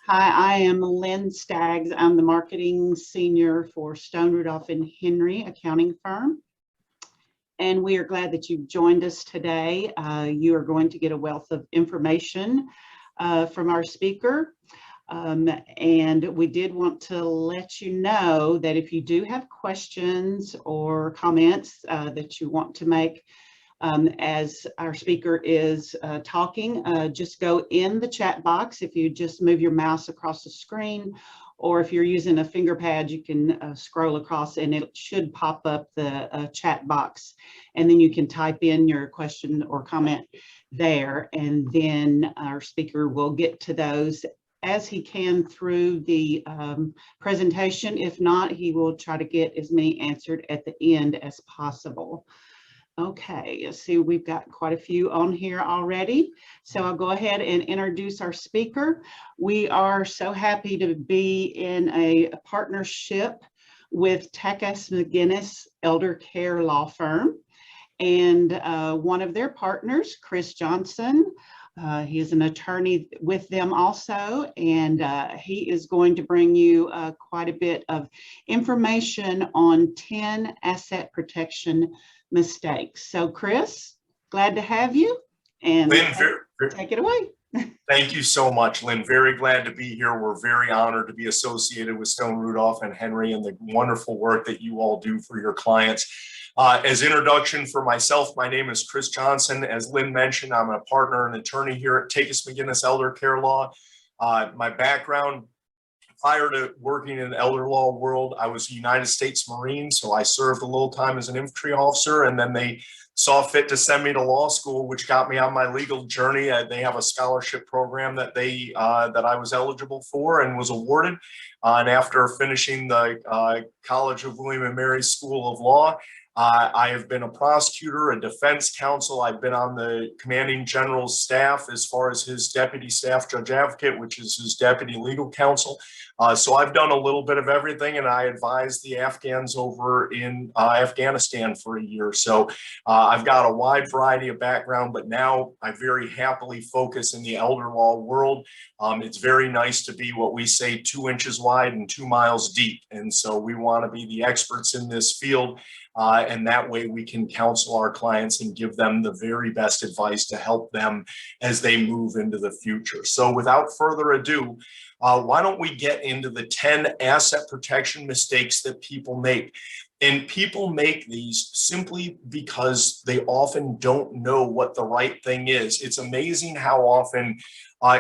Hi, I am Lynn Staggs. I'm the marketing senior for Stone Rudolph and Henry accounting firm. And we are glad that you've joined us today. You are going to get a wealth of information from our speaker. And we did want to let you know that if you do have questions or comments that you want to make as our speaker is talking, just go in the chat box. If you just move your mouse across the screen, or if you're using a finger pad, you can scroll across and it should pop up the chat box. And then you can type in your question or comment there, and then our speaker will get to those as he can through the presentation. If not, he will try to get as many answered at the end as possible. Okay, let's see, we've got quite a few on here already. So I'll go ahead and introduce our speaker. We are so happy to be in a partnership with Takacs McGinnis Elder Care Law Firm. And one of their partners, Chris Johnson, he is an attorney with them also, and he is going to bring you quite a bit of information on 10 asset protection mistakes. So Chris, glad to have you, and Lynn, take it away. Thank you so much, Lynn. Very glad to be here. We're very honored to be associated with Stone Rudolph and Henry and the wonderful work that you all do for your clients. As introduction for myself, my name is Chris Johnson. As Lynn mentioned, I'm a partner and attorney here at Takacs McGinnis Elder Care Law. My background, prior to working in the elder law world, I was a United States Marine, so I served a little time as an infantry officer, and then they saw fit to send me to law school, which got me on my legal journey. They have a scholarship program that that I was eligible for and was awarded. And after finishing the College of William and Mary School of Law, I have been a prosecutor, a defense counsel. I've been on the commanding general's staff as far as his deputy staff judge advocate, which is his deputy legal counsel. So I've done a little bit of everything, and I advised the Afghans over in Afghanistan for a year. So I've got a wide variety of background, but now I very happily focus in the elder law world. It's very nice to be what we say 2 inches wide and 2 miles deep. And so we want to be the experts in this field. And that way we can counsel our clients and give them the very best advice to help them as they move into the future. So without further ado, why don't we get into the 10 asset protection mistakes that people make? And people make these simply because they often don't know what the right thing is. It's amazing how often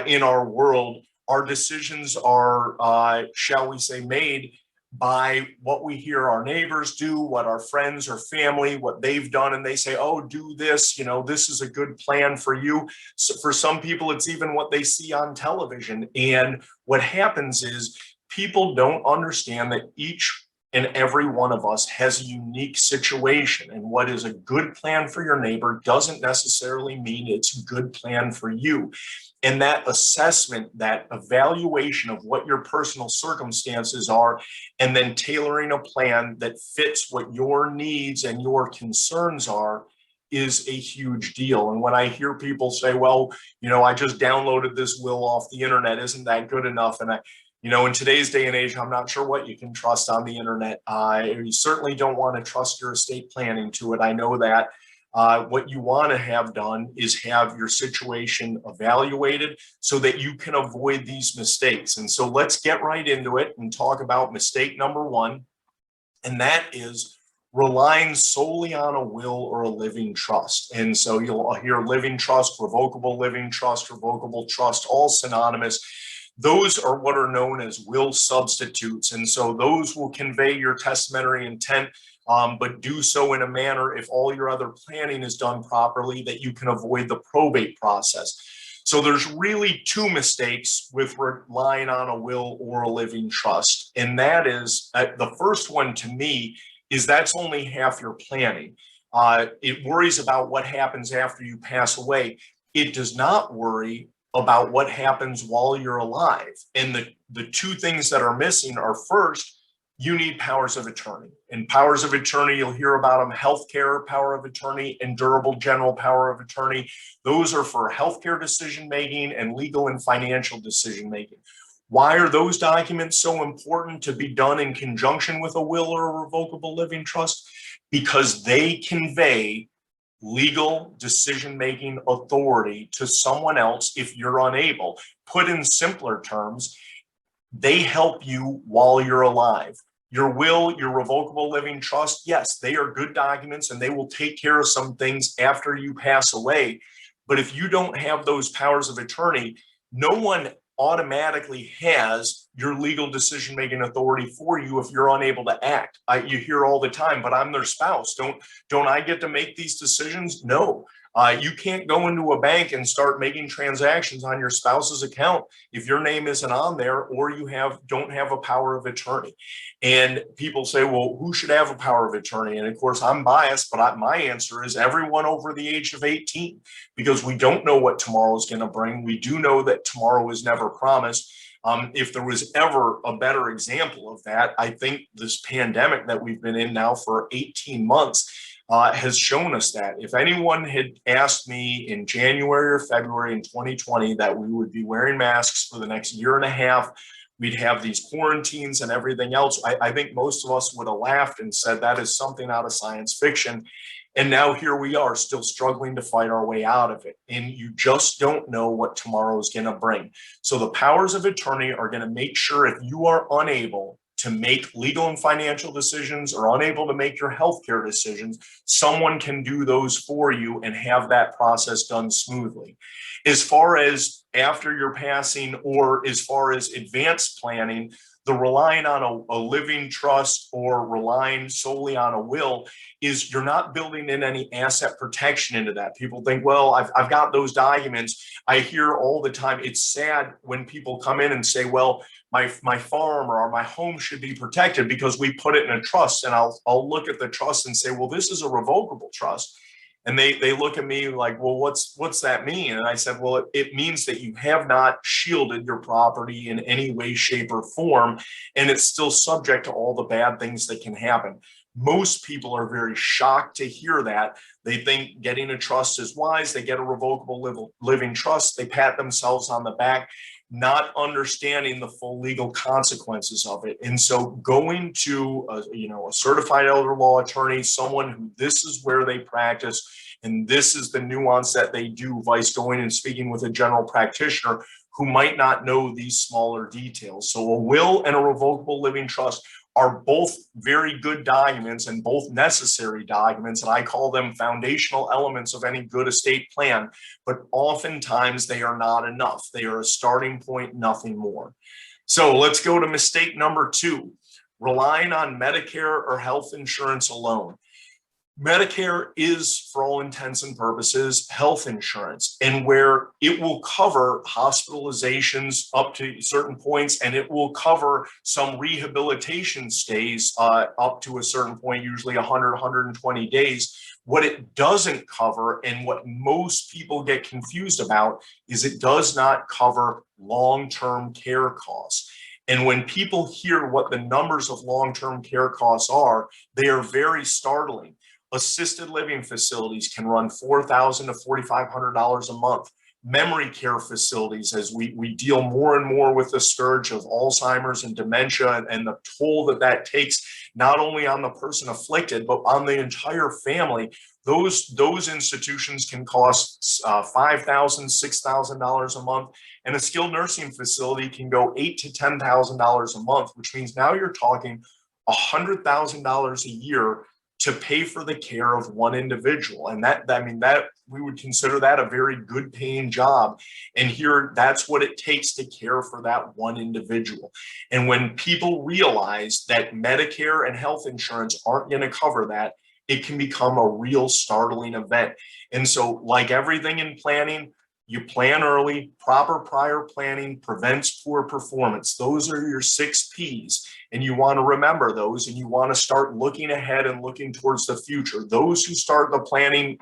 in our world, our decisions are, shall we say, made by what we hear our neighbors do, what our friends or family, what they've done, and they say, oh, do this, you know, this is a good plan for you. So for some people, it's even what they see on television. And what happens is people don't understand that each and every one of us has a unique situation, and what is a good plan for your neighbor doesn't necessarily mean it's a good plan for you. And that assessment, that evaluation of what your personal circumstances are, and then tailoring a plan that fits what your needs and your concerns are, is a huge deal. And when I hear people say, well, you know, I just downloaded this will off the internet, isn't that good enough? And in today's day and age, I'm not sure what you can trust on the internet. You certainly don't want to trust your estate planning to it. I know that. What you want to have done is have your situation evaluated so that you can avoid these mistakes. And so let's get right into it and talk about mistake number one. And that is relying solely on a will or a living trust. And so you'll hear living trust, revocable living trust, revocable trust, all synonymous. Those are what are known as will substitutes. And so those will convey your testamentary intent, but do so in a manner, if all your other planning is done properly, that you can avoid the probate process. So there's really two mistakes with relying on a will or a living trust. And that is, the first one to me is that's only half your planning. It worries about what happens after you pass away. It does not worry about what happens while you're alive. And the two things that are missing are, first, you need powers of attorney. And powers of attorney, you'll hear about them: healthcare power of attorney and durable general power of attorney. Those are for healthcare decision-making and legal and financial decision-making. Why are those documents so important to be done in conjunction with a will or a revocable living trust? Because they convey legal decision-making authority to someone else if you're unable. Put in simpler terms, they help you while you're alive. Your will, your revocable living trust, yes, they are good documents and they will take care of some things after you pass away. But if you don't have those powers of attorney, no one automatically has your legal decision-making authority for you if you're unable to act. You hear all the time, but I'm their spouse. Don't I get to make these decisions? No. You can't go into a bank and start making transactions on your spouse's account if your name isn't on there or you don't have a power of attorney. And people say, well, who should have a power of attorney? And of course, I'm biased, but my answer is everyone over the age of 18, because we don't know what tomorrow is going to bring. We do know that tomorrow is never promised. If there was ever a better example of that, I think this pandemic that we've been in now for 18 months has shown us that. If anyone had asked me in January or February in 2020 that we would be wearing masks for the next year and a half, we'd have these quarantines and everything else, I think most of us would have laughed and said that is something out of science fiction. And now here we are still struggling to fight our way out of it. And you just don't know what tomorrow is going to bring. So the powers of attorney are going to make sure if you are unable to make legal and financial decisions or unable to make your healthcare decisions, someone can do those for you and have that process done smoothly. As far as after your passing or as far as advanced planning, the relying on a living trust or relying solely on a will is you're not building in any asset protection into that. People think, well, I've got those documents. I hear all the time. It's sad when people come in and say, well, my farm or my home should be protected because we put it in a trust. And I'll look at the trust and say, well, this is a revocable trust. And they look at me like, well, what's that mean? And I said, well, it means that you have not shielded your property in any way, shape, or form, and it's still subject to all the bad things that can happen. Most people are very shocked to hear that. They think getting a trust is wise. They get a revocable living trust. They pat themselves on the back, not understanding the full legal consequences of it. And so going to a certified elder law attorney, someone who this is where they practice and this is the nuance that they do, vice going and speaking with a general practitioner who might not know these smaller details. So a will and a revocable living trust are both very good documents and both necessary documents. And I call them foundational elements of any good estate plan, but oftentimes they are not enough. They are a starting point, nothing more. So let's go to mistake number 2, relying on Medicare or health insurance alone. Medicare is, for all intents and purposes, health insurance, and where it will cover hospitalizations up to certain points, and it will cover some rehabilitation stays up to a certain point, usually 100, 120 days. What it doesn't cover, and what most people get confused about, is it does not cover long-term care costs. And when people hear what the numbers of long-term care costs are, they are very startling. Assisted living facilities can run $4,000 to $4,500 a month. Memory care facilities, as we deal more and more with the scourge of Alzheimer's and dementia and the toll that takes not only on the person afflicted, but on the entire family, those institutions can cost $5,000, $6,000 a month. And a skilled nursing facility can go $8,000 to $10,000 a month, which means now you're talking $100,000 a year to pay for the care of one individual. And that we would consider that a very good paying job. And here, that's what it takes to care for that one individual. And when people realize that Medicare and health insurance aren't going to cover that, it can become a real startling event. And so, like everything in planning, you plan early. Proper prior planning prevents poor performance. Those are your 6 Ps. And you want to remember those, and you want to start looking ahead and looking towards the future. Those who start the planning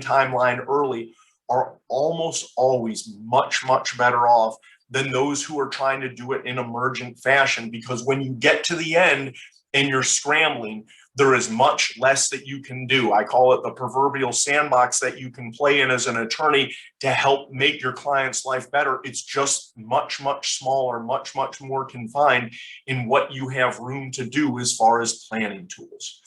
timeline early are almost always much, much better off than those who are trying to do it in emergent fashion. Because when you get to the end and you're scrambling, there is much less that you can do. I call it the proverbial sandbox that you can play in as an attorney to help make your client's life better. It's just much, much smaller, much, much more confined in what you have room to do as far as planning tools.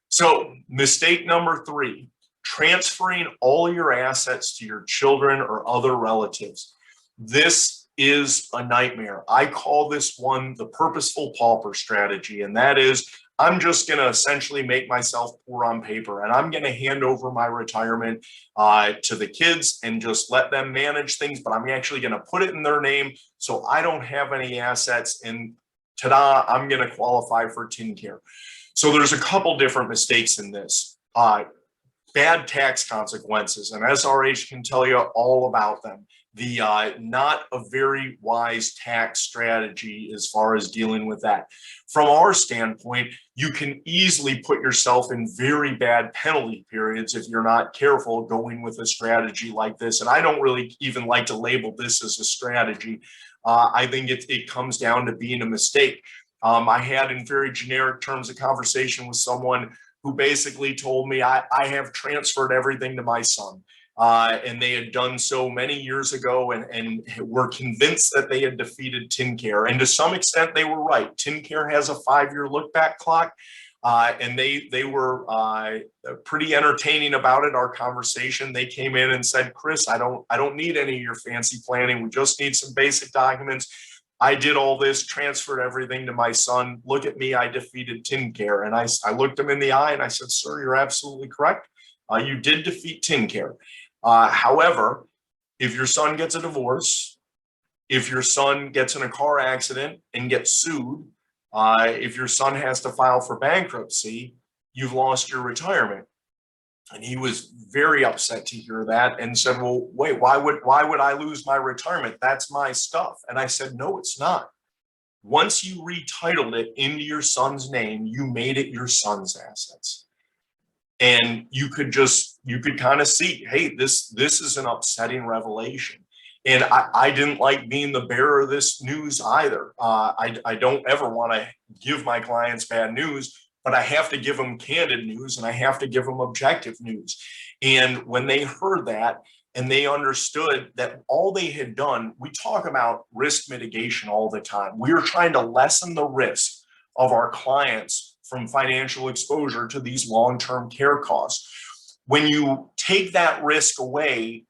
So mistake number 3, transferring all your assets to your children or other relatives. This is a nightmare. I call this one the purposeful pauper strategy, and that is, I'm just going to essentially make myself poor on paper, and I'm going to hand over my retirement to the kids and just let them manage things, but I'm actually going to put it in their name so I don't have any assets, and ta-da, I'm going to qualify for TennCare. So there's a couple different mistakes in this. Bad tax consequences, and SRH can tell you all about them. The not a very wise tax strategy as far as dealing with that. From our standpoint, you can easily put yourself in very bad penalty periods if you're not careful going with a strategy like this. And I don't really even like to label this as a strategy. I think it comes down to being a mistake. I had, in very generic terms, a conversation with someone who basically told me, I have transferred everything to my son. And they had done so many years ago and were convinced that they had defeated TennCare. And to some extent, they were right. TennCare has a 5-year look-back clock, and they were pretty entertaining about it, our conversation. They came in and said, Chris, I don't need any of your fancy planning. We just need some basic documents. I did all this, transferred everything to my son. Look at me, I defeated TennCare. And I looked him in the eye and I said, sir, you're absolutely correct. You did defeat TennCare. However, if your son gets a divorce, if your son gets in a car accident and gets sued, if your son has to file for bankruptcy, you've lost your retirement. And he was very upset to hear that and said, well, wait, why would I lose my retirement? That's my stuff. And I said, no, it's not. Once you retitled it into your son's name, you made it your son's assets. And you could kind of see, hey, this is an upsetting revelation. And I didn't like being the bearer of this news either. I don't ever want to give my clients bad news, but I have to give them candid news and I have to give them objective news. And when they heard that and they understood that all they had done, we talk about risk mitigation all the time. We are trying to lessen the risk of our clients from financial exposure to these long-term care costs. When you take that risk away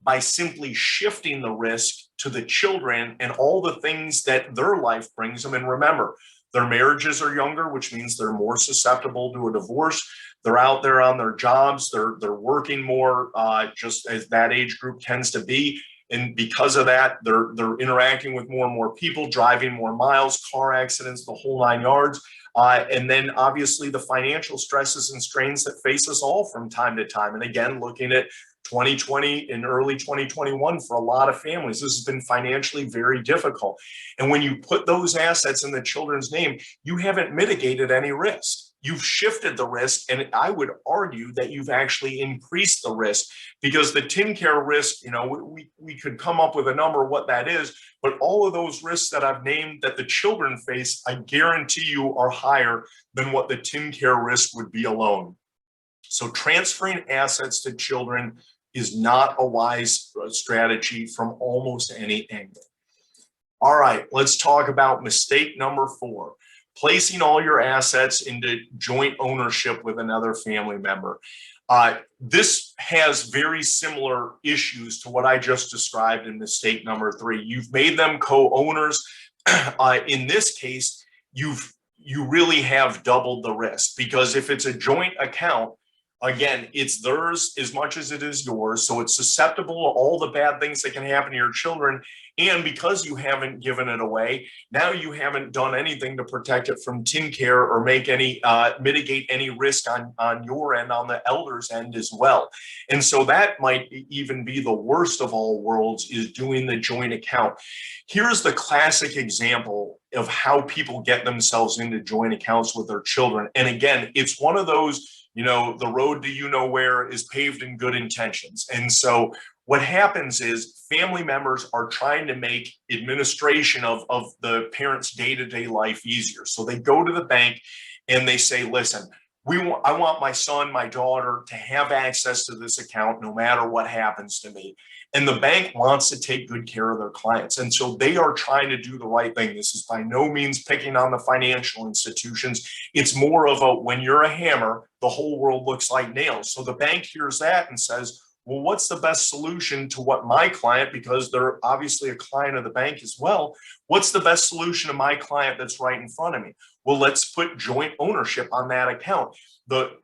by simply shifting the risk to the children and all the things that their life brings them, and remember, their marriages are younger, which means they're more susceptible to a divorce. They're out there on their jobs. They're working more, just as that age group tends to be. And because of that, they're interacting with more and more people, driving more miles, car accidents, the whole 9 yards. And then obviously the financial stresses and strains that face us all from time to time. And again, looking at 2020 and early 2021 for a lot of families, this has been financially very difficult. And when you put those assets in the children's name, you haven't mitigated any risk. You've shifted the risk, and I would argue that you've actually increased the risk, because the TennCare risk, we could come up with a number of what that is, but all of those risks that I've named that the children face, I guarantee you are higher than what the TennCare risk would be alone. So transferring assets to children is not a wise strategy from almost any angle. All right, let's talk about mistake number 4. Placing all your assets into joint ownership with another family member. This has very similar issues to what I just described in mistake number 3. You've made them co-owners. In this case, you really have doubled the risk, because if it's a joint account, again, it's theirs as much as it is yours. So it's susceptible to all the bad things that can happen to your children. And because you haven't given it away, now you haven't done anything to protect it from TennCare or make any mitigate any risk on your end, on the elder's end as well. And so that might even be the worst of all worlds, is doing the joint account. Here's the classic example of how people get themselves into joint accounts with their children. And again, it's one of those, the road to where is paved in good intentions. And so what happens is family members are trying to make administration of the parent's day-to-day life easier. So they go to the bank and they say, listen, I want my son, my daughter to have access to this account no matter what happens to me. And the bank wants to take good care of their clients. And so they are trying to do the right thing. This is by no means picking on the financial institutions. It's more of a, when you're a hammer, the whole world looks like nails. So the bank hears that and says, well, what's the best solution to what my client, because they're obviously a client of the bank as well, what's the best solution to my client that's right in front of me? Well, let's put joint ownership on that account. The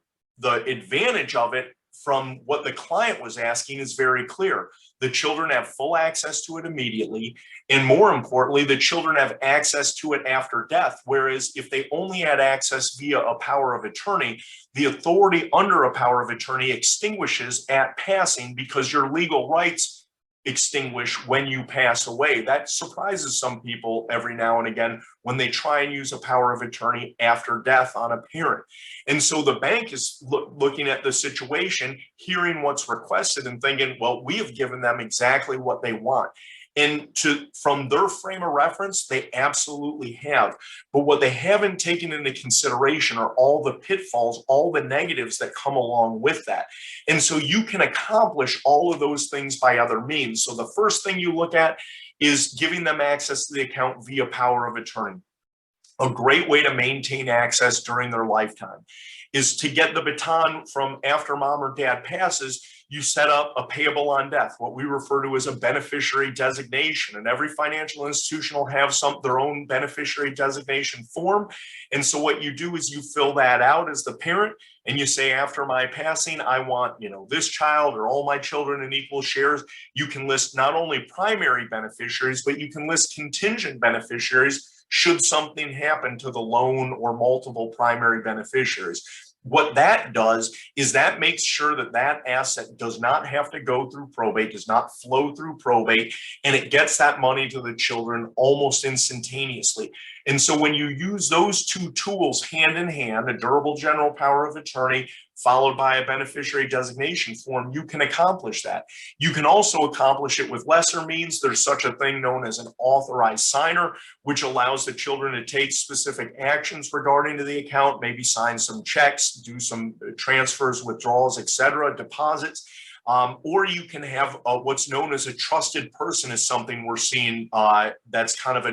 advantage of it from what the client was asking is very clear. The children have full access to it immediately. And more importantly, the children have access to it after death. Whereas if they only had access via a power of attorney, the authority under a power of attorney extinguishes at passing because your legal rights extinguish when you pass away. That surprises some people every now and again when they try and use a power of attorney after death on a parent. And so the bank is looking at the situation, hearing what's requested and thinking, well, we have given them exactly what they want. And from their frame of reference, they absolutely have. But what they haven't taken into consideration are all the pitfalls, all the negatives that come along with that. And so you can accomplish all of those things by other means. So the first thing you look at is giving them access to the account via power of attorney. A great way to maintain access during their lifetime is to get the baton from after mom or dad passes. You set up a payable on death, what we refer to as a beneficiary designation. And every financial institution will have their own beneficiary designation form. And so what you do is you fill that out as the parent and you say, after my passing, I want, this child or all my children in equal shares. You can list not only primary beneficiaries, but you can list contingent beneficiaries should something happen to the loan or multiple primary beneficiaries. What that does is that makes sure that that asset does not have to go through probate, does not flow through probate, and it gets that money to the children almost instantaneously. And so when you use those two tools hand in hand, a durable general power of attorney followed by a beneficiary designation form, you can accomplish that. You can also accomplish it with lesser means. There's such a thing known as an authorized signer, which allows the children to take specific actions regarding to the account, maybe sign some checks, do some transfers, withdrawals, etc., deposits. Or you can have what's known as a trusted person is something we're seeing that's kind of a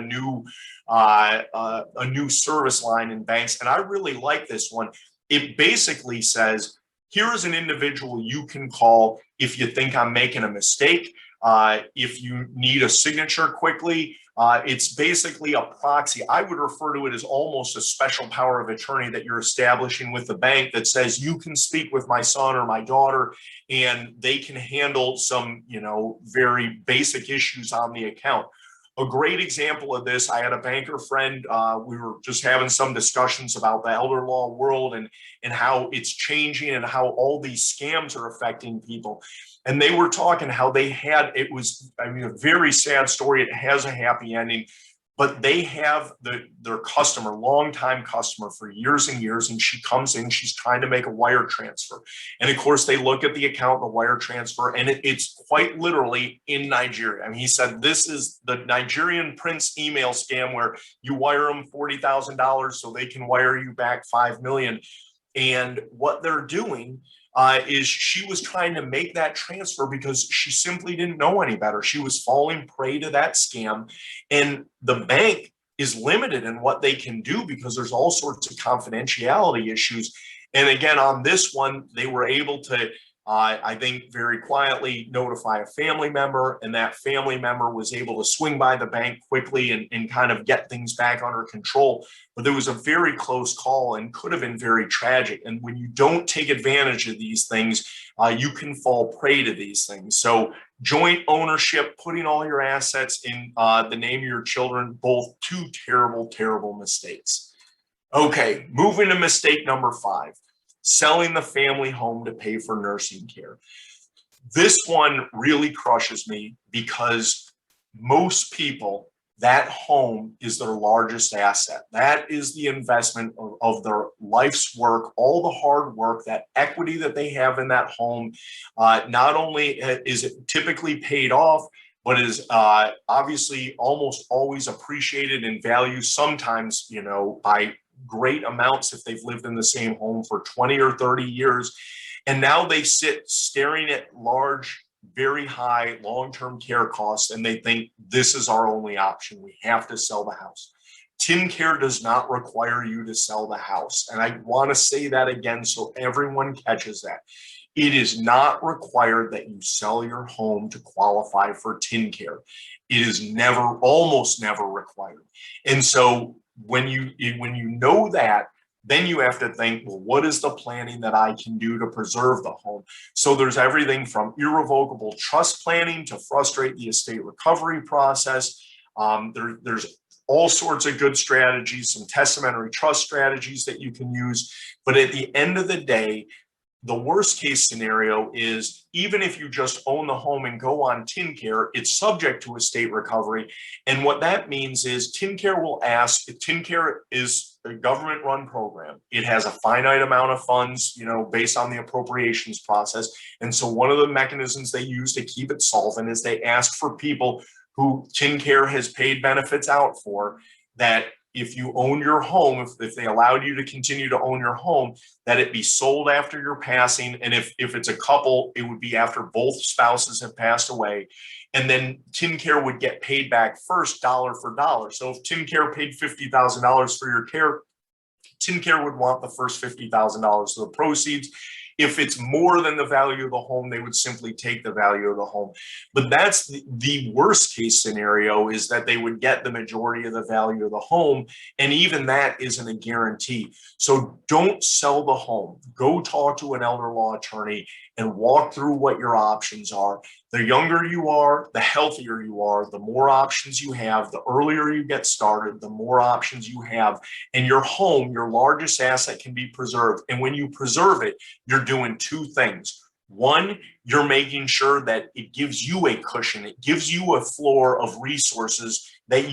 new service line in banks. And I really like this one. It basically says, here is an individual you can call if you think I'm making a mistake, if you need a signature quickly. It's basically a proxy. I would refer to it as almost a special power of attorney that you're establishing with the bank that says you can speak with my son or my daughter and they can handle some, very basic issues on the account. A great example of this, I had a banker friend, we were just having some discussions about the elder law world and how it's changing and how all these scams are affecting people. And they were talking how it was a very sad story. It has a happy ending, but they have their customer, longtime customer for years and years. And she comes in, she's trying to make a wire transfer. And of course, they look at the account, the wire transfer, and it's quite literally in Nigeria. I mean, he said, this is the Nigerian Prince email scam where you wire them $40,000 so they can wire you back $5 million. And what they're doing is she was trying to make that transfer because she simply didn't know any better. She was falling prey to that scam. And the bank is limited in what they can do because there's all sorts of confidentiality issues. And again, on this one, they were able to, I think, very quietly notify a family member, and that family member was able to swing by the bank quickly and kind of get things back under control. But there was a very close call and could have been very tragic. And when you don't take advantage of these things, you can fall prey to these things. So joint ownership, putting all your assets in the name of your children, both two terrible, terrible mistakes. Okay, moving to mistake number 5. Selling the family home to pay for nursing care. This one really crushes me because most people, that home is their largest asset. That is the investment of their life's work, all the hard work, that equity that they have in that home. Not only is it typically paid off, but is obviously almost always appreciated in value, sometimes, by great amounts if they've lived in the same home for 20 or 30 years. And now they sit staring at large, very high long-term care costs, and they think this is our only option. We have to sell the house. TennCare does not require you to sell the house. And I want to say that again so everyone catches that. It is not required that you sell your home to qualify for TennCare. It is never, almost never required. And so when you know that, then you have to think, well, what is the planning that I can do to preserve the home? So there's everything from irrevocable trust planning to frustrate the estate recovery process. There's all sorts of good strategies, some testamentary trust strategies that you can use. But at the end of the day, the worst case scenario is even if you just own the home and go on TennCare, it's subject to estate recovery. And what that means is TennCare will ask, TennCare is a government run program. It has a finite amount of funds, based on the appropriations process. And so one of the mechanisms they use to keep it solvent is they ask for people who TennCare has paid benefits out for, that if you own your home, if they allowed you to continue to own your home, that it be sold after your passing. And if it's a couple, it would be after both spouses have passed away. And then TennCare would get paid back first dollar for dollar. So if TennCare paid $50,000 for your care, TennCare would want the first $50,000 of the proceeds. If it's more than the value of the home, they would simply take the value of the home. But that's the worst case scenario, is that they would get the majority of the value of the home. And even that isn't a guarantee. So don't sell the home. Go talk to an elder law attorney and walk through what your options are. The younger you are, the healthier you are, the more options you have, the earlier you get started, the more options you have. And your home, your largest asset, can be preserved. And when you preserve it, you're doing two things. One, you're making sure that it gives you a cushion. It gives you a floor of resources that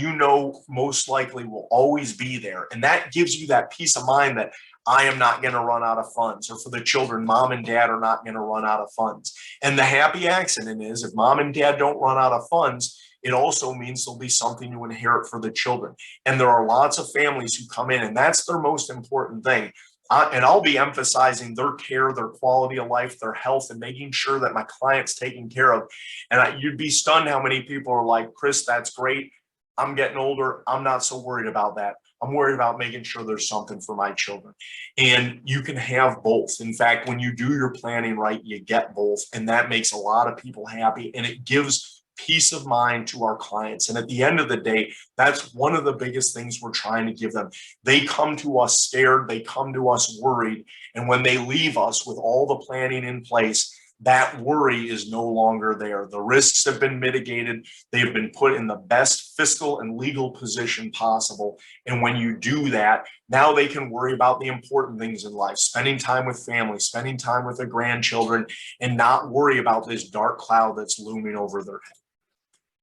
most likely will always be there. And that gives you that peace of mind that I am not going to run out of funds, or for the children, mom and dad are not going to run out of funds. And the happy accident is, if mom and dad don't run out of funds, it also means there'll be something to inherit for the children. And there are lots of families who come in, and that's their most important thing. And I'll be emphasizing their care, their quality of life, their health, and making sure that my client's taken care of. And you'd be stunned how many people are like, Chris, that's great. I'm getting older. I'm not so worried about that. I'm worried about making sure there's something for my children. And you can have both. In fact, when you do your planning right, you get both. And that makes a lot of people happy. And it gives peace of mind to our clients. And at the end of the day, that's one of the biggest things we're trying to give them. They come to us scared. They come to us worried. And when they leave us with all the planning in place, that worry is no longer there. The risks have been mitigated. They have been put in the best fiscal and legal position possible. And when you do that, now they can worry about the important things in life, spending time with family, spending time with their grandchildren, and not worry about this dark cloud that's looming over their head.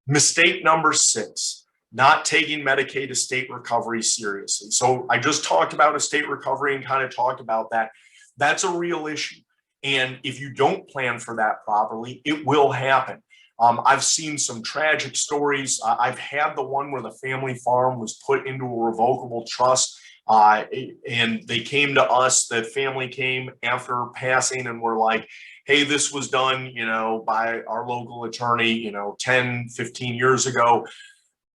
Mistake number 6, not taking Medicaid estate recovery seriously. So I just talked about estate recovery and kind of talked about that. That's a real issue. And if you don't plan for that properly, it will happen. I've seen some tragic stories. I've had the one where the family farm was put into a revocable trust, and they came to us. The family came after passing and were like, hey, this was done, by our local attorney, 10, 15 years ago.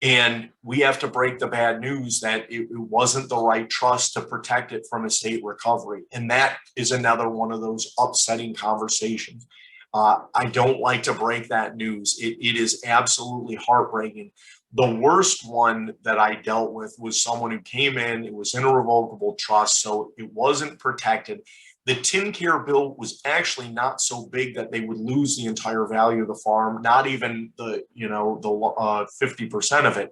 And we have to break the bad news that it wasn't the right trust to protect it from estate recovery. And that is another one of those upsetting conversations. I don't like to break that news. It is absolutely heartbreaking. The worst one that I dealt with was someone who came in, it was in a revocable trust, so it wasn't protected. The TennCare bill was actually not so big that they would lose the entire value of the farm, not even the 50% of it.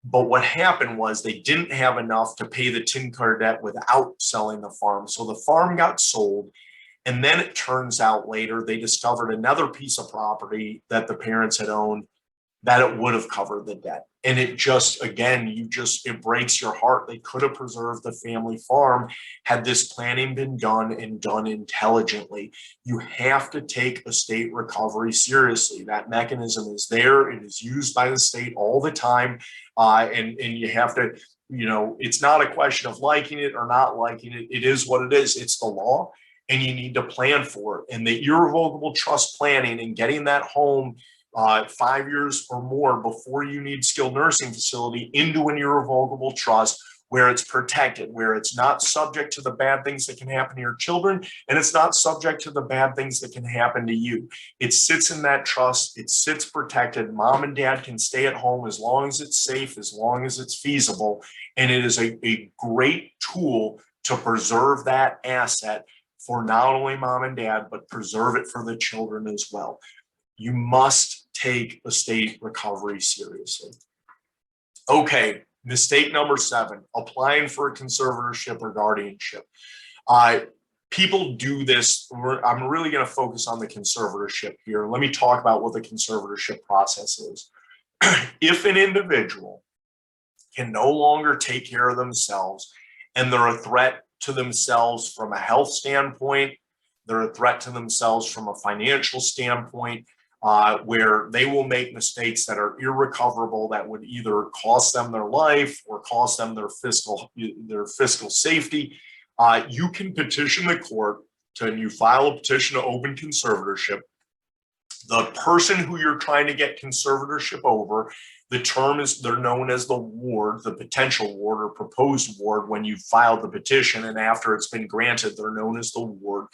But what happened was they didn't have enough to pay the TennCare debt without selling the farm. So the farm got sold. And then it turns out later they discovered another piece of property that the parents had owned that it would have covered the debt. And it just, again, it breaks your heart. They could have preserved the family farm had this planning been done and done intelligently. You have to take estate recovery seriously. That mechanism is there. It is used by the state all the time. And you have to, it's not a question of liking it or not liking it. It is what it is. It's the law, and you need to plan for it. And the irrevocable trust planning and getting that home 5 years or more before you need skilled nursing facility into an irrevocable trust where it's protected, where it's not subject to the bad things that can happen to your children, and it's not subject to the bad things that can happen to you. It sits in that trust, it sits protected. Mom and dad can stay at home as long as it's safe, as long as it's feasible, and it is a great tool to preserve that asset for not only mom and dad, but preserve it for the children as well. You must take estate recovery seriously. Okay, mistake number 7, applying for a conservatorship or guardianship. People do this. I'm really going to focus on the conservatorship here. Let me talk about what the conservatorship process is. If an individual can no longer take care of themselves and they're a threat to themselves from a health standpoint, they're a threat to themselves from a financial standpoint, where they will make mistakes that are irrecoverable, that would either cost them their life or cost them their fiscal safety. You can petition the court and you file a petition to open conservatorship. The person who you're trying to get conservatorship over, the term is, they're known as the ward, the potential ward or proposed ward when you filed the petition, and after it's been granted, they're known as the ward.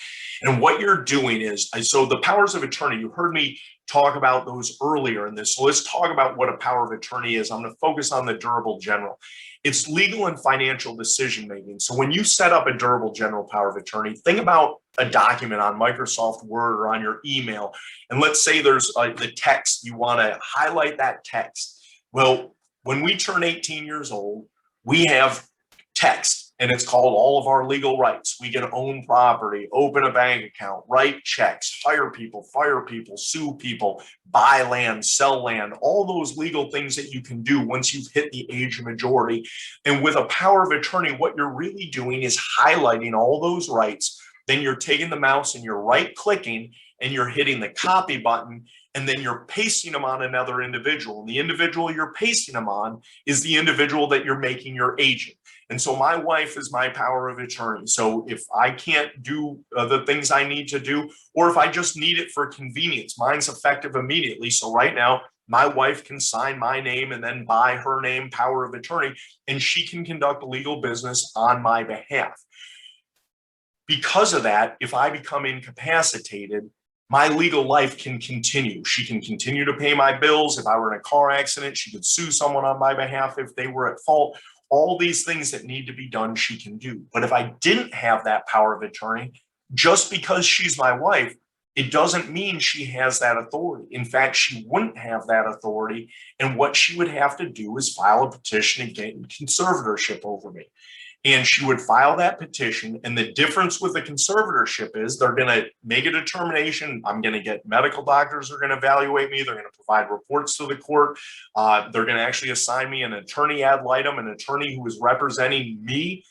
And what you're doing is, so the powers of attorney, you heard me talk about those earlier in this. So let's talk about what a power of attorney is. I'm going to focus on the durable general. It's legal and financial decision making. So when you set up a durable general power of attorney, think about a document on Microsoft Word or on your email. And let's say there's the text, you want to highlight that text. Well, when we turn 18 years old, we have text, and it's called all of our legal rights. We can own property, open a bank account, write checks, hire people, fire people, sue people, buy land, sell land, all those legal things that you can do once you've hit the age of majority. And with a power of attorney, what you're really doing is highlighting all those rights. Then you're taking the mouse and you're right clicking and you're hitting the copy button, and then you're pasting them on another individual. And the individual you're pasting them on is the individual that you're making your agent. And so my wife is my power of attorney. So if I can't do the things I need to do, or if I just need it for convenience, mine's effective immediately. So right now, my wife can sign my name and then by her name, power of attorney, and she can conduct legal business on my behalf. Because of that, if I become incapacitated, my legal life can continue. She can continue to pay my bills. If I were in a car accident, she could sue someone on my behalf if they were at fault. All these things that need to be done, she can do. But if I didn't have that power of attorney, just because she's my wife, it doesn't mean she has that authority. In fact, she wouldn't have that authority. And what she would have to do is file a petition and gain conservatorship over me. And she would file that petition. And the difference with the conservatorship is they're going to make a determination. I'm going to get medical doctors who are going to evaluate me. They're going to provide reports to the court. They're going to actually assign me an attorney ad litem, an attorney who is representing me,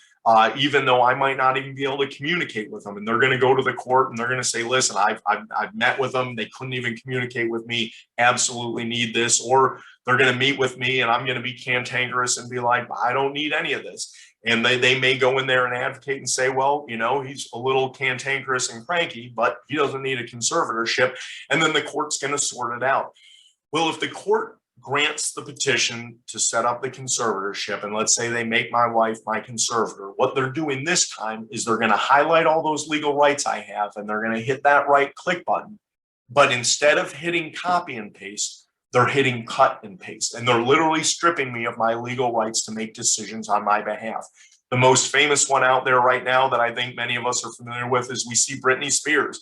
even though I might not even be able to communicate with them. And they're going to go to the court and they're going to say, listen, I've met with them. They couldn't even communicate with me. Absolutely need this. Or they're going to meet with me and I'm going to be cantankerous and be like, I don't need any of this. And they may go in there and advocate and say, well, he's a little cantankerous and cranky, but he doesn't need a conservatorship. And then the court's going to sort it out. Well, if the court grants the petition to set up the conservatorship, and let's say they make my wife my conservator, what they're doing this time is they're going to highlight all those legal rights I have, and they're going to hit that right click button. But instead of hitting copy and paste, they're hitting cut and paste, and they're literally stripping me of my legal rights to make decisions on my behalf. The most famous one out there right now that I think many of us are familiar with is we see Britney Spears.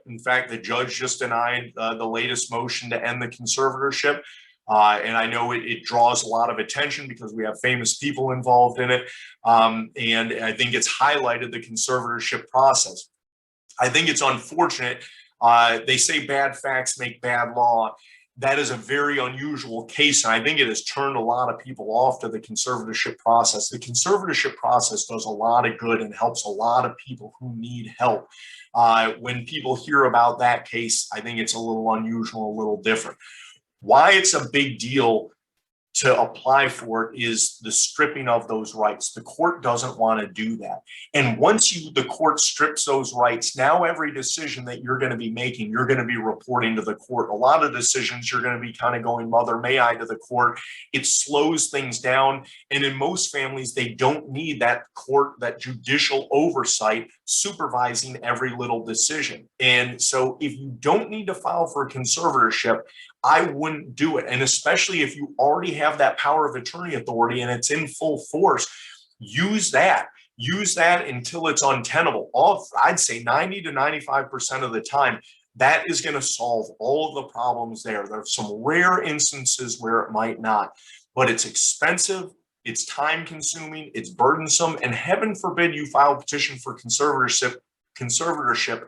In fact, the judge just denied the latest motion to end the conservatorship. And I know it draws a lot of attention because we have famous people involved in it. And I think it's highlighted the conservatorship process. I think it's unfortunate. They say bad facts make bad law. that is a very unusual case. And I think it has turned a lot of people off to the conservatorship process. The conservatorship process does a lot of good and helps a lot of people who need help. When people hear about that case, I think it's a little unusual, a little different. Why it's a big deal to apply for it is the stripping of those rights. The court doesn't want to do that. And once the court strips those rights, now every decision that you're going to be making, you're going to be reporting to the court. A lot of decisions, you're going to be kind of going, mother, may I, to the court. It slows things down. And in most families, they don't need that court, that judicial oversight supervising every little decision. And so if you don't need to file for a conservatorship, I wouldn't do it. And especially if you already have that power of attorney authority and it's in full force, use that. Use that until it's untenable. I'd say 90 to 95% of the time, that is going to solve all of the problems there. There's some rare instances where it might not, but it's expensive, it's time consuming, it's burdensome, and heaven forbid you file a petition for conservatorship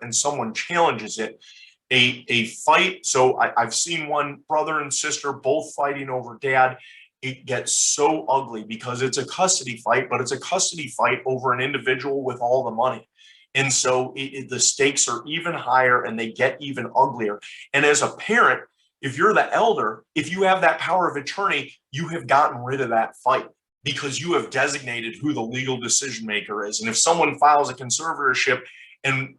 and someone challenges it. A fight. So I've seen one brother and sister both fighting over dad. It gets so ugly because it's a custody fight, but it's a custody fight over an individual with all the money. And so the stakes are even higher and they get even uglier. And as a parent, if you're the elder, if you have that power of attorney, you have gotten rid of that fight because you have designated who the legal decision maker is. And if someone files a conservatorship and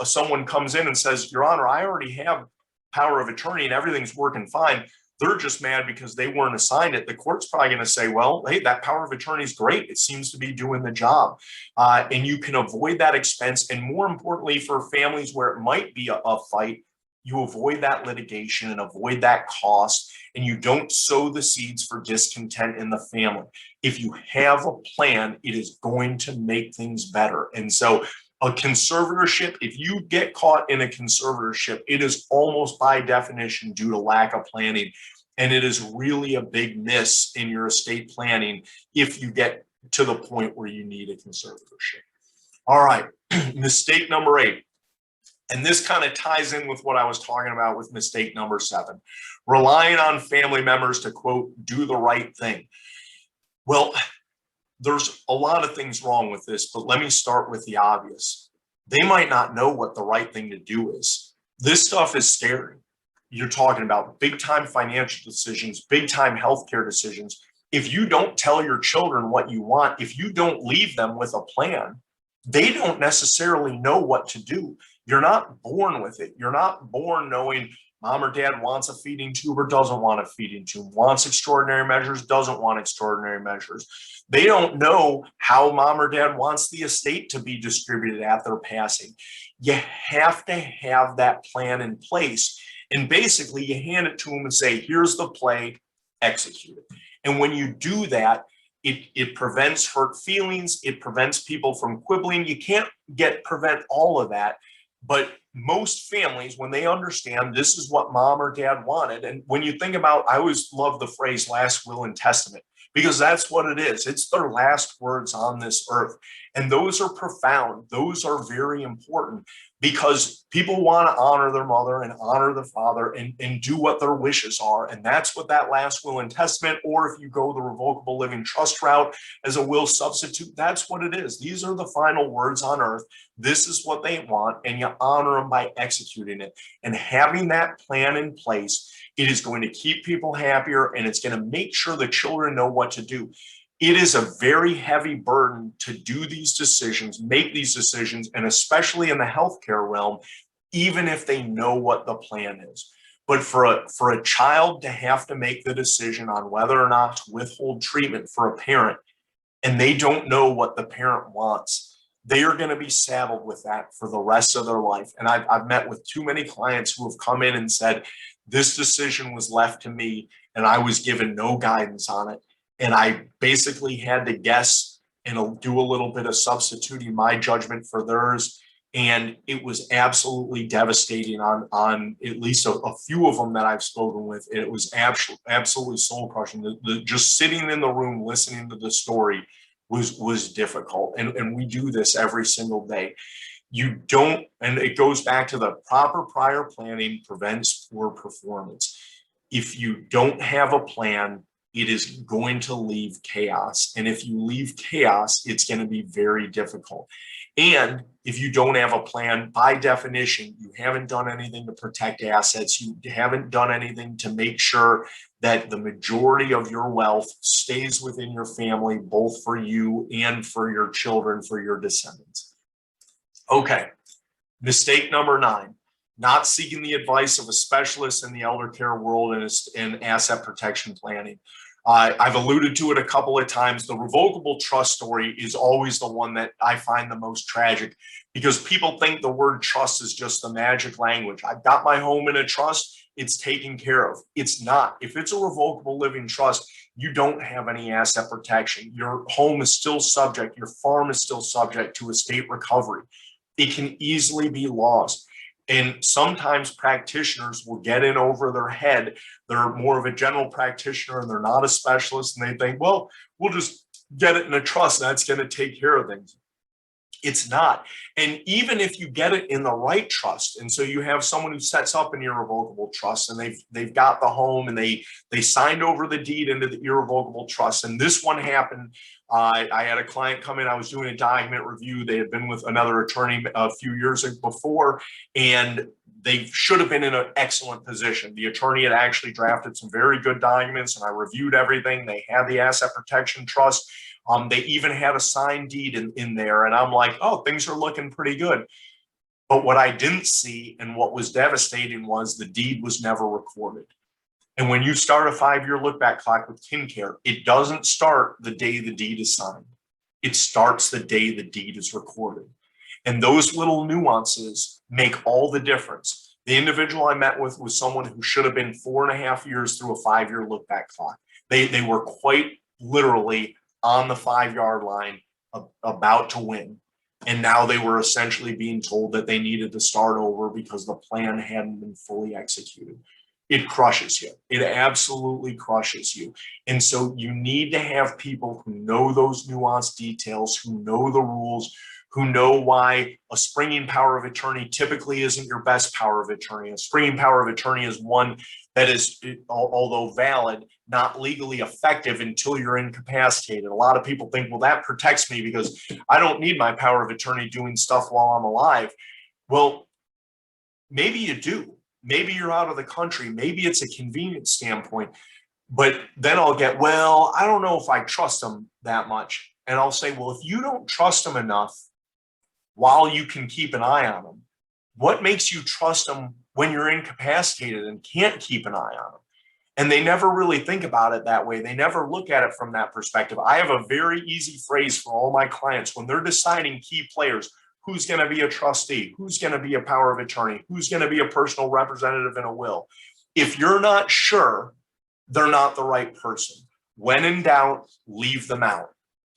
someone comes in and says, Your Honor, I already have power of attorney and everything's working fine, they're just mad because they weren't assigned it. The court's probably going to say, well, hey, that power of attorney is great. It seems to be doing the job. And you can avoid that expense. And more importantly, for families where it might be a fight, you avoid that litigation and avoid that cost, and you don't sow the seeds for discontent in the family. If you have a plan, it is going to make things better. And so a conservatorship, if you get caught in a conservatorship, it is almost by definition due to lack of planning. And it is really a big miss in your estate planning if you get to the point where you need a conservatorship. All right, mistake number 8. And this kind of ties in with what I was talking about with mistake number 7, relying on family members to, quote, do the right thing. Well, there's a lot of things wrong with this, but let me start with the obvious. They might not know what the right thing to do is. This stuff is scary. You're talking about big time financial decisions, big time healthcare decisions. If you don't tell your children what you want, if you don't leave them with a plan, they don't necessarily know what to do. You're not born with it. You're not born knowing mom or dad wants a feeding tube or doesn't want a feeding tube, wants extraordinary measures, doesn't want extraordinary measures. They don't know how mom or dad wants the estate to be distributed at their passing. You have to have that plan in place. And basically you hand it to them and say, here's the play, execute it. And when you do that, it prevents hurt feelings. It prevents people from quibbling. You can't prevent all of that. But most families, when they understand this is what mom or dad wanted, and when you think about, I always love the phrase last will and testament, because that's what it is. It's their last words on this earth. And those are profound. Those are very important because people want to honor their mother and honor the father and do what their wishes are. And that's what that last will and testament, or if you go the revocable living trust route as a will substitute, that's what it is. These are the final words on earth. This is what they want, and you honor them by executing it. And having that plan in place, it is going to keep people happier, and it's going to make sure the children know what to do. It is a very heavy burden to do these decisions, make these decisions, and especially in the healthcare realm, even if they know what the plan is. But for a child to have to make the decision on whether or not to withhold treatment for a parent, and they don't know what the parent wants, they are going to be saddled with that for the rest of their life. And I've met with too many clients who have come in and said, this decision was left to me and I was given no guidance on it. And I basically had to guess and do a little bit of substituting my judgment for theirs. And it was absolutely devastating on at least a few of them that I've spoken with. It was absolutely soul crushing. Just sitting in the room, listening to the story was difficult. And we do this every single day. You don't, and it goes back to the proper prior planning prevents poor performance. If you don't have a plan, it is going to leave chaos. And if you leave chaos, it's going to be very difficult. And if you don't have a plan, by definition, you haven't done anything to protect assets. You haven't done anything to make sure that the majority of your wealth stays within your family, both for you and for your children, for your descendants. Okay, mistake number 9. Not seeking the advice of a specialist in the elder care world and asset protection planning. I've alluded to it a couple of times. The revocable trust story is always the one that I find the most tragic, because people think the word trust is just the magic language. I've got my home in a trust, it's taken care of. It's not. If it's a revocable living trust, you don't have any asset protection. Your home is still subject, your farm is still subject to estate recovery. It can easily be lost. And sometimes practitioners will get in over their head. They're more of a general practitioner and they're not a specialist. And they think, well, we'll just get it in a trust. That's going to take care of things. It's not. And even if you get it in the right trust, and so you have someone who sets up an irrevocable trust and they've got the home and they signed over the deed into the irrevocable trust. And this one happened. I had a client come in, I was doing a document review. They had been with another attorney a few years before, and they should have been in an excellent position. The attorney had actually drafted some very good documents and I reviewed everything. They had the asset protection trust. They even had a signed deed in there. And I'm like, oh, things are looking pretty good. But what I didn't see and what was devastating was the deed was never recorded. And when you start a 5-year look back clock with KinCare, it doesn't start the day the deed is signed. It starts the day the deed is recorded. And those little nuances make all the difference. The individual I met with was someone who should have been 4.5 years through a 5-year look back clock. They were quite literally on the 5-yard line, about to win. And now they were essentially being told that they needed to start over because the plan hadn't been fully executed. It crushes you. It absolutely crushes you. And so you need to have people who know those nuanced details, who know the rules, who know why a springing power of attorney typically isn't your best power of attorney. A springing power of attorney is one that is, although valid, not legally effective until you're incapacitated. A lot of people think, well, that protects me because I don't need my power of attorney doing stuff while I'm alive. Well, maybe you do. Maybe you're out of the country. Maybe it's a convenience standpoint. But then I'll get, well, I don't know if I trust them that much. And I'll say, well, if you don't trust them enough while you can keep an eye on them, what makes you trust them when you're incapacitated and can't keep an eye on them? And they never really think about it that way. They never look at it from that perspective. I have a very easy phrase for all my clients when they're deciding key players. Who's going to be a trustee? Who's going to be a power of attorney? Who's going to be a personal representative in a will? If you're not sure, they're not the right person. When in doubt, leave them out.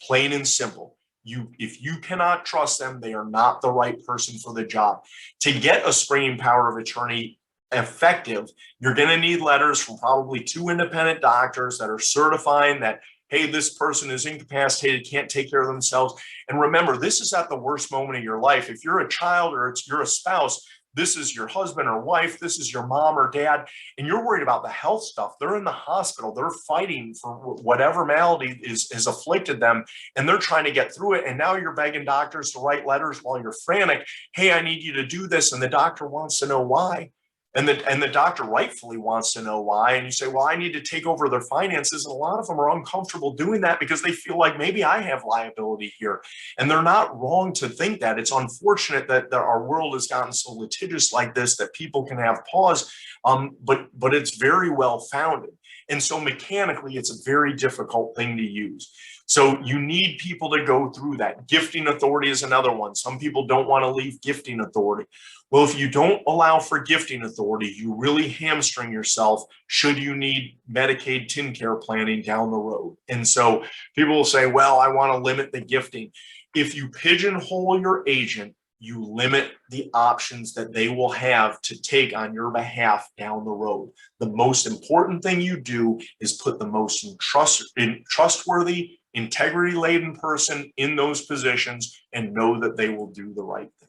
Plain and simple. If you cannot trust them, they are not the right person for the job. To get a springing power of attorney effective, you're going to need letters from probably 2 independent doctors that are certifying that, hey, this person is incapacitated, can't take care of themselves. And remember, this is at the worst moment of your life. If you're a child or you're a spouse, this is your husband or wife, this is your mom or dad, and you're worried about the health stuff. They're in the hospital, they're fighting for whatever malady has afflicted them, and they're trying to get through it. And now you're begging doctors to write letters while you're frantic. Hey, I need you to do this. And the doctor wants to know why. And the doctor rightfully wants to know why. And you say, well, I need to take over their finances. And a lot of them are uncomfortable doing that because they feel like maybe I have liability here. And they're not wrong to think that. It's unfortunate that our world has gotten so litigious like this that people can have pause, but it's very well founded. And so mechanically, it's a very difficult thing to use. So you need people to go through that. Gifting authority is another one. Some people don't want to leave gifting authority. Well, if you don't allow for gifting authority, you really hamstring yourself should you need Medicaid TennCare planning down the road. And so people will say, well, I want to limit the gifting. If you pigeonhole your agent, you limit the options that they will have to take on your behalf down the road. The most important thing you do is put the most trustworthy, integrity-laden person in those positions and know that they will do the right thing.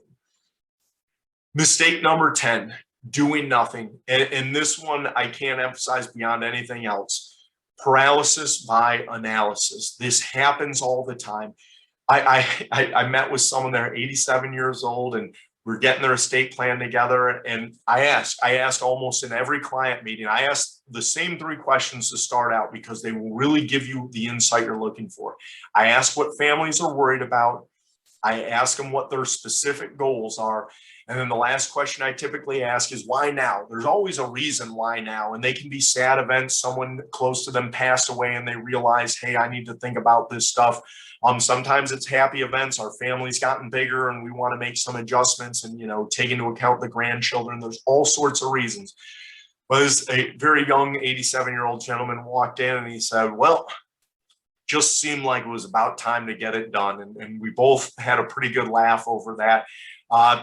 Mistake number 10, doing nothing. And this one, I can't emphasize beyond anything else. Paralysis by analysis. This happens all the time. I met with someone there, 87 years old, and we're getting their estate plan together. And I ask almost in every client meeting, I ask the same 3 questions to start out because they will really give you the insight you're looking for. I ask what families are worried about. I ask them what their specific goals are. And then the last question I typically ask is why now? There's always a reason why now. And they can be sad events. Someone close to them passed away and they realize, hey, I need to think about this stuff. Sometimes it's happy events. Our family's gotten bigger and we want to make some adjustments and, take into account the grandchildren. There's all sorts of reasons. But as a very young 87-year-old gentleman walked in and he said, well, just seemed like it was about time to get it done. And we both had a pretty good laugh over that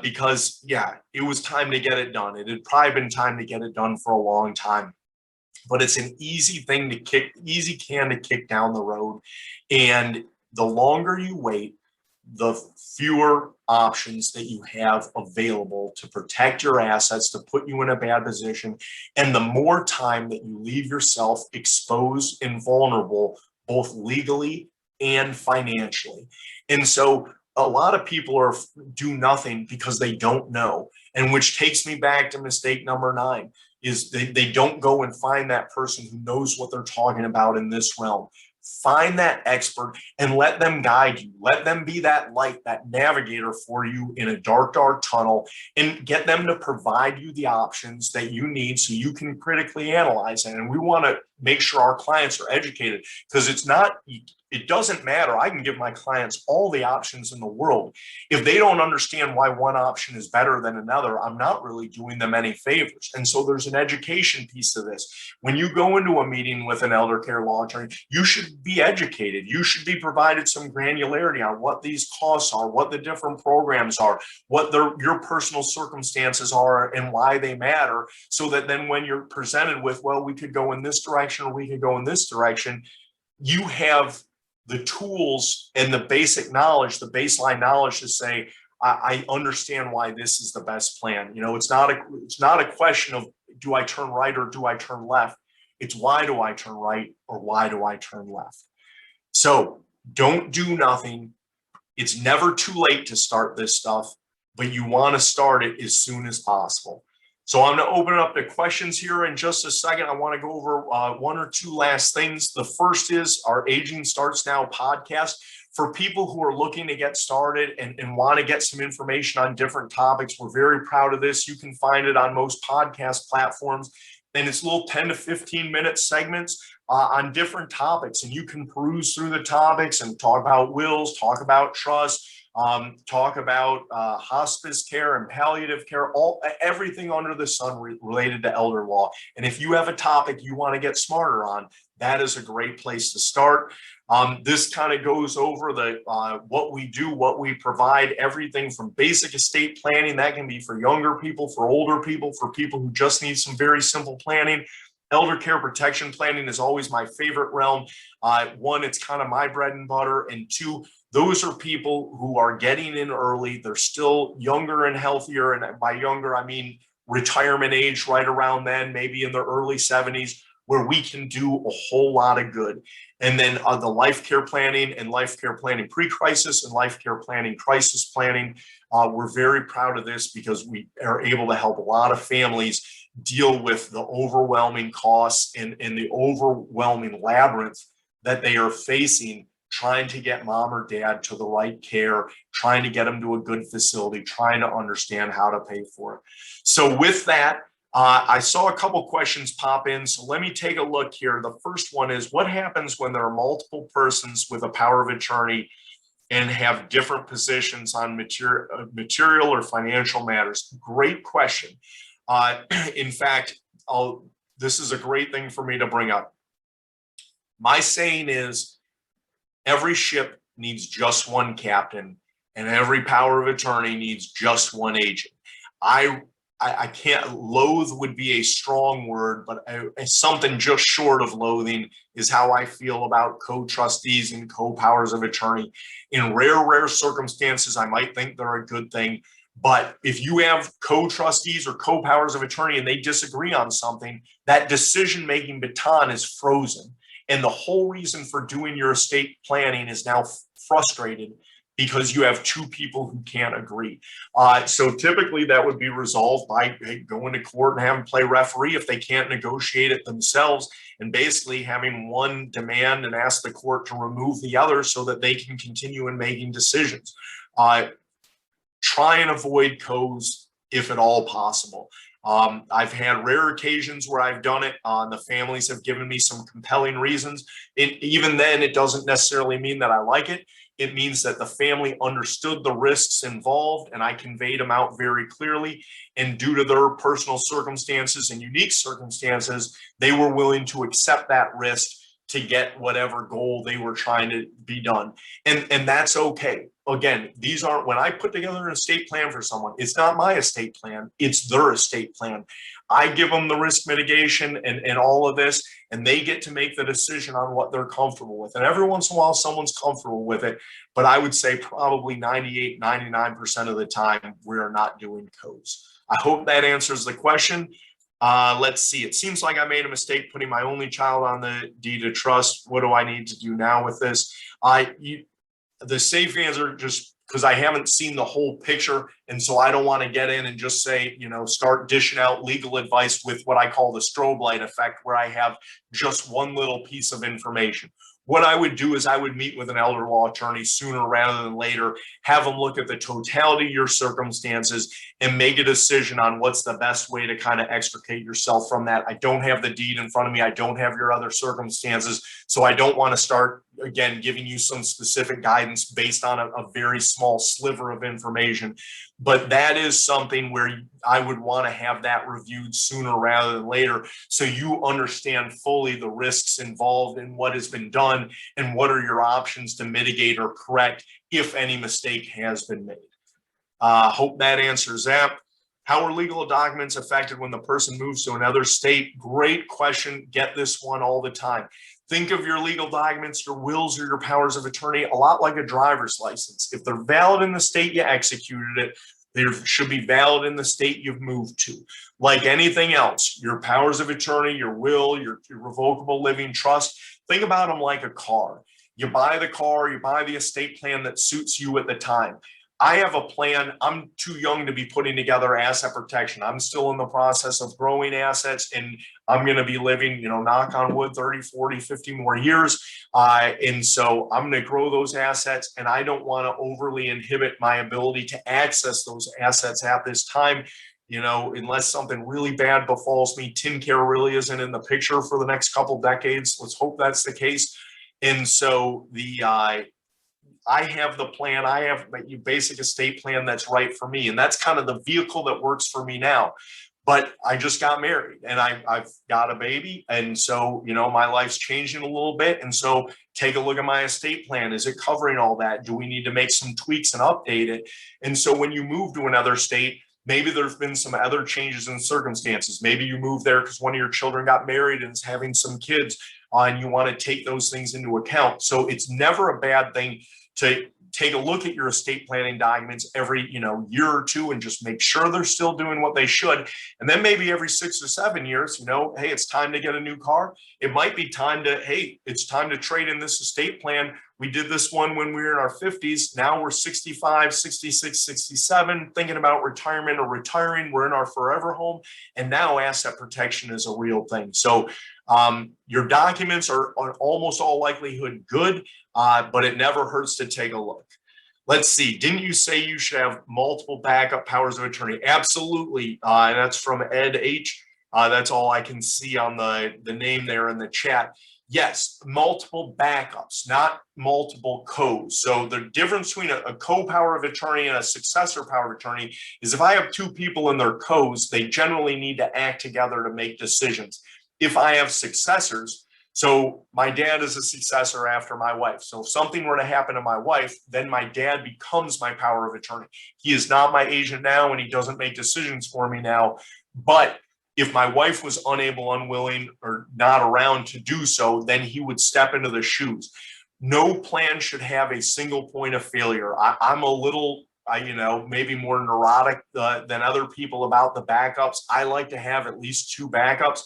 because, yeah, it was time to get it done. It had probably been time to get it done for a long time. But it's an easy can to kick down the road. And the longer you wait, the fewer options that you have available to protect your assets, to put you in a bad position, and the more time that you leave yourself exposed and vulnerable, both legally and financially. And so a lot of people do nothing because they don't know. And which takes me back to mistake number 9 is they don't go and find that person who knows what they're talking about in this realm. Find that expert and let them guide you. Let them be that light, that navigator for you in a dark, dark tunnel, and get them to provide you the options that you need so you can critically analyze it. And we want to make sure our clients are educated because it doesn't matter. I can give my clients all the options in the world. If they don't understand why one option is better than another, I'm not really doing them any favors. And so there's an education piece to this. When you go into a meeting with an elder care law attorney, you should be educated. You should be provided some granularity on what these costs are, what the different programs are, what your personal circumstances are and why they matter. So that then when you're presented with, well, we could go in this direction or we could go in this direction, you have the tools and the basic knowledge, the baseline knowledge to say, I understand why this is the best plan. It's not a question of do I turn right or do I turn left? It's why do I turn right or why do I turn left? So don't do nothing. It's never too late to start this stuff, but you want to start it as soon as possible. So I'm going to open it up to questions here in just a second. I want to go over 1 or 2 last things. The first is our Aging Starts Now podcast. For people who are looking to get started and want to get some information on different topics, we're very proud of this. You can find it on most podcast platforms. And it's little 10 to 15 minute segments on different topics. And you can peruse through the topics and talk about wills, talk about trust, talk about hospice care and palliative care, everything under the sun related to elder law. And if you have a topic you want to get smarter on, that is a great place to start. This kind of goes over what we do, what we provide, everything from basic estate planning. That can be for younger people, for older people, for people who just need some very simple planning. Elder care protection planning is always my favorite realm. 1, it's kind of my bread and butter. And 2, those are people who are getting in early. They're still younger and healthier. And by younger, I mean retirement age right around then, maybe in their early 70s, where we can do a whole lot of good. And then the life care planning and life care planning pre-crisis and life care planning crisis planning. We're very proud of this because we are able to help a lot of families deal with the overwhelming costs and the overwhelming labyrinth that they are facing trying to get mom or dad to the right care, trying to get them to a good facility, trying to understand how to pay for it. So with that, I saw a couple questions pop in, so let me take a look here. The first one is, what happens when there are multiple persons with a power of attorney and have different positions on material or financial matters? Great question. In fact, this is a great thing for me to bring up. My saying is, every ship needs just one captain, and every power of attorney needs just one agent. I can't, loathe would be a strong word, but something just short of loathing is how I feel about co-trustees and co-powers of attorney. In rare circumstances, I might think they're a good thing, But if you have co-trustees or co-powers of attorney and they disagree on something, that decision-making baton is frozen. And the whole reason for doing your estate planning is now frustrated because you have two people who can't agree. So typically that would be resolved by going to court and having play referee if they can't negotiate it themselves, and basically having one demand and ask the court to remove the other so that they can continue in making decisions. Try and avoid co's if at all possible. I've had rare occasions where I've done it. The families have given me some compelling reasons. Even then, it doesn't necessarily mean that I like it. It means that the family understood the risks involved and I conveyed them out very clearly. And due to their personal circumstances and unique circumstances, they were willing to accept that risk to get whatever goal they were trying to be done. And that's okay. Again, these aren't, when I put together an estate plan for someone, it's not my estate plan, it's their estate plan. I give them the risk mitigation and all of this, and they get to make the decision on what they're comfortable with. And every once in a while, someone's comfortable with it. But I would say probably 98, 99% of the time, we're not doing co's. I hope that answers the question. Let's see. It seems like I made a mistake putting my only child on the deed of trust. What do I need to do now with this? The safe answer, just because I haven't seen the whole picture, and so I don't want to get in and just say, start dishing out legal advice with what I call the strobe light effect, where I have just one little piece of information. What I would do is I would meet with an elder law attorney sooner rather than later, have them look at the totality of your circumstances and make a decision on what's the best way to kind of extricate yourself from that. I don't have the deed in front of me. I don't have your other circumstances. So I don't want to start, again, giving you some specific guidance based on a very small sliver of information. But that is something where I would want to have that reviewed sooner rather than later, so you understand fully the risks involved in what has been done and what are your options to mitigate or correct if any mistake has been made. Hope that answers that. How are legal documents affected when the person moves to another state? Great question. Get this one all the time. Think of your legal documents, your wills or your powers of attorney, a lot like a driver's license. If they're valid in the state you executed it, they should be valid in the state you've moved to. Like anything else, your powers of attorney, your will, your revocable living trust, think about them like a car. You buy the car, you buy the estate plan that suits you at the time. I have a plan. I'm too young to be putting together asset protection. I'm still in the process of growing assets, and I'm going to be living, knock on wood, 30, 40, 50 more years. And so I'm going to grow those assets, and I don't want to overly inhibit my ability to access those assets at this time. Unless something really bad befalls me, TennCare really isn't in the picture for the next couple decades. Let's hope that's the case. And so I have the plan. I have a basic estate plan that's right for me. And that's kind of the vehicle that works for me now. But I just got married and I've got a baby. And so, my life's changing a little bit. And so take a look at my estate plan. Is it covering all that? Do we need to make some tweaks and update it? And so when you move to another state, maybe there's been some other changes in circumstances. Maybe you moved there because one of your children got married and is having some kids, and you want to take those things into account. So it's never a bad thing to take a look at your estate planning documents every year or two and just make sure they're still doing what they should. And then maybe every 6 or 7 years, hey, it's time to get a new car. It might be time to, hey, it's time to trade in this estate plan. We did this one when we were in our 50s. Now we're 65, 66, 67, thinking about retirement or retiring. We're in our forever home. And now asset protection is a real thing. So your documents are almost all likelihood good, but it never hurts to take a look. Let's see. Didn't you say you should have multiple backup powers of attorney? Absolutely. And that's from Ed H. That's all I can see on the name there in the chat. Yes, multiple backups, not multiple co's. So the difference between a co-power of attorney and a successor power of attorney is if I have two people in their co's, they generally need to act together to make decisions. If I have successors, so my dad is a successor after my wife. So if something were to happen to my wife, then my dad becomes my power of attorney. He is not my agent now, and he doesn't make decisions for me now. But if my wife was unable, unwilling, or not around to do so, then he would step into the shoes. No plan should have a single point of failure. I'm a little maybe more neurotic than other people about the backups. I like to have at least 2 backups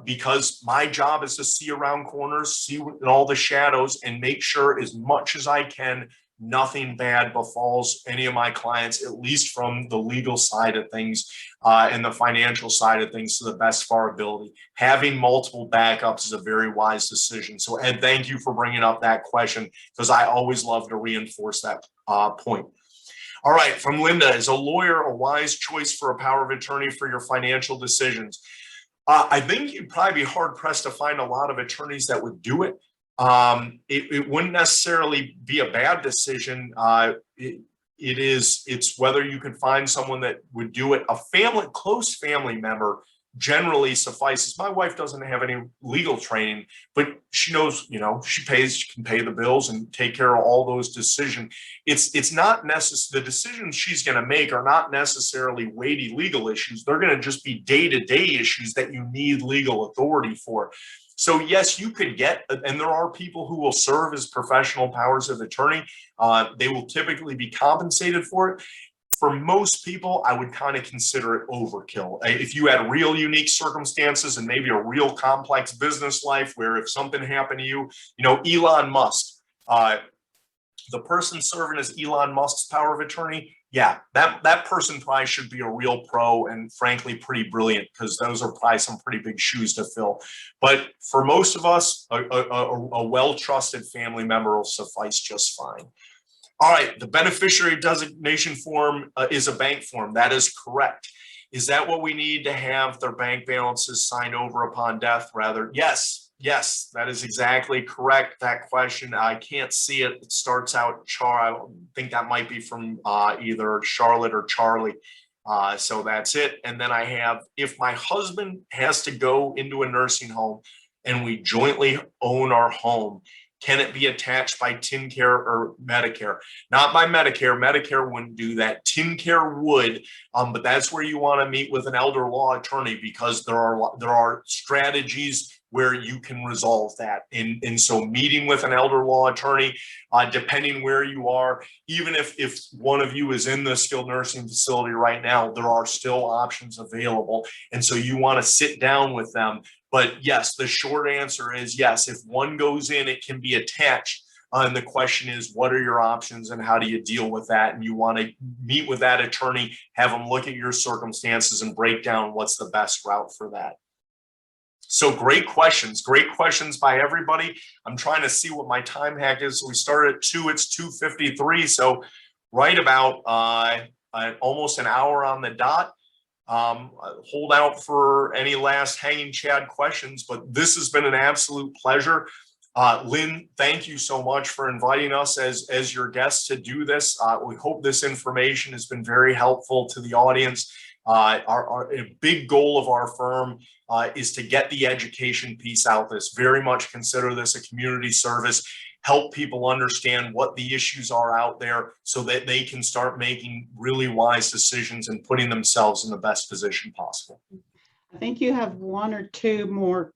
because my job is to see around corners, see in all the shadows, and make sure as much as I can nothing bad befalls any of my clients, at least from the legal side of things and the financial side of things to the best of our ability. Having multiple backups is a very wise decision. So Ed, thank you for bringing up that question, because I always love to reinforce that point. All right, from Linda, is a lawyer a wise choice for a power of attorney for your financial decisions? I think you'd probably be hard pressed to find a lot of attorneys that would do it. It wouldn't necessarily be a bad decision. It's whether you can find someone that would do it. A close family member generally suffices. My wife doesn't have any legal training, but she knows, she can pay the bills and take care of all those decisions. It's not necessary. The decisions she's going to make are not necessarily weighty legal issues. They're going to just be day-to-day issues that you need legal authority for. So yes, you could get, and there are people who will serve as professional powers of attorney. They will typically be compensated for it. For most people, I would kind of consider it overkill. If you had real unique circumstances and maybe a real complex business life where if something happened to you, Elon Musk, the person serving as Elon Musk's power of attorney, yeah, that person probably should be a real pro and frankly pretty brilliant, because those are probably some pretty big shoes to fill. But for most of us, a well-trusted family member will suffice just fine. All right, the beneficiary designation form is a bank form. That is correct. Is that what we need to have their bank balances signed over upon death? Rather, yes, that is exactly correct. That question, I can't see it. It starts out I think that might be from either Charlotte or Charlie. So that's it. And then I have, if my husband has to go into a nursing home and we jointly own our home, can it be attached by TennCare or Medicare? Not by Medicare. Medicare wouldn't do that. TennCare would, but that's where you want to meet with an elder law attorney, because there are strategies where you can resolve that. And so meeting with an elder law attorney, depending where you are, even if one of you is in the skilled nursing facility right now, there are still options available. And so you want to sit down with them. But yes, the short answer is yes. If one goes in, it can be attached. And the question is, what are your options and how do you deal with that? And you want to meet with that attorney, have them look at your circumstances and break down what's the best route for that. So great questions by everybody. I'm trying to see what my time hack is. So we started at 2, it's 2:53. So right about almost an hour on the dot. Hold out for any last hanging Chad questions, but this has been an absolute pleasure. Lynn, thank you so much for inviting us as your guests to do this. We hope this information has been very helpful to the audience. A big goal of our firm is to get the education piece out. Very much consider this a community service. Help people understand what the issues are out there so that they can start making really wise decisions and putting themselves in the best position possible. I think you have 1 or 2 more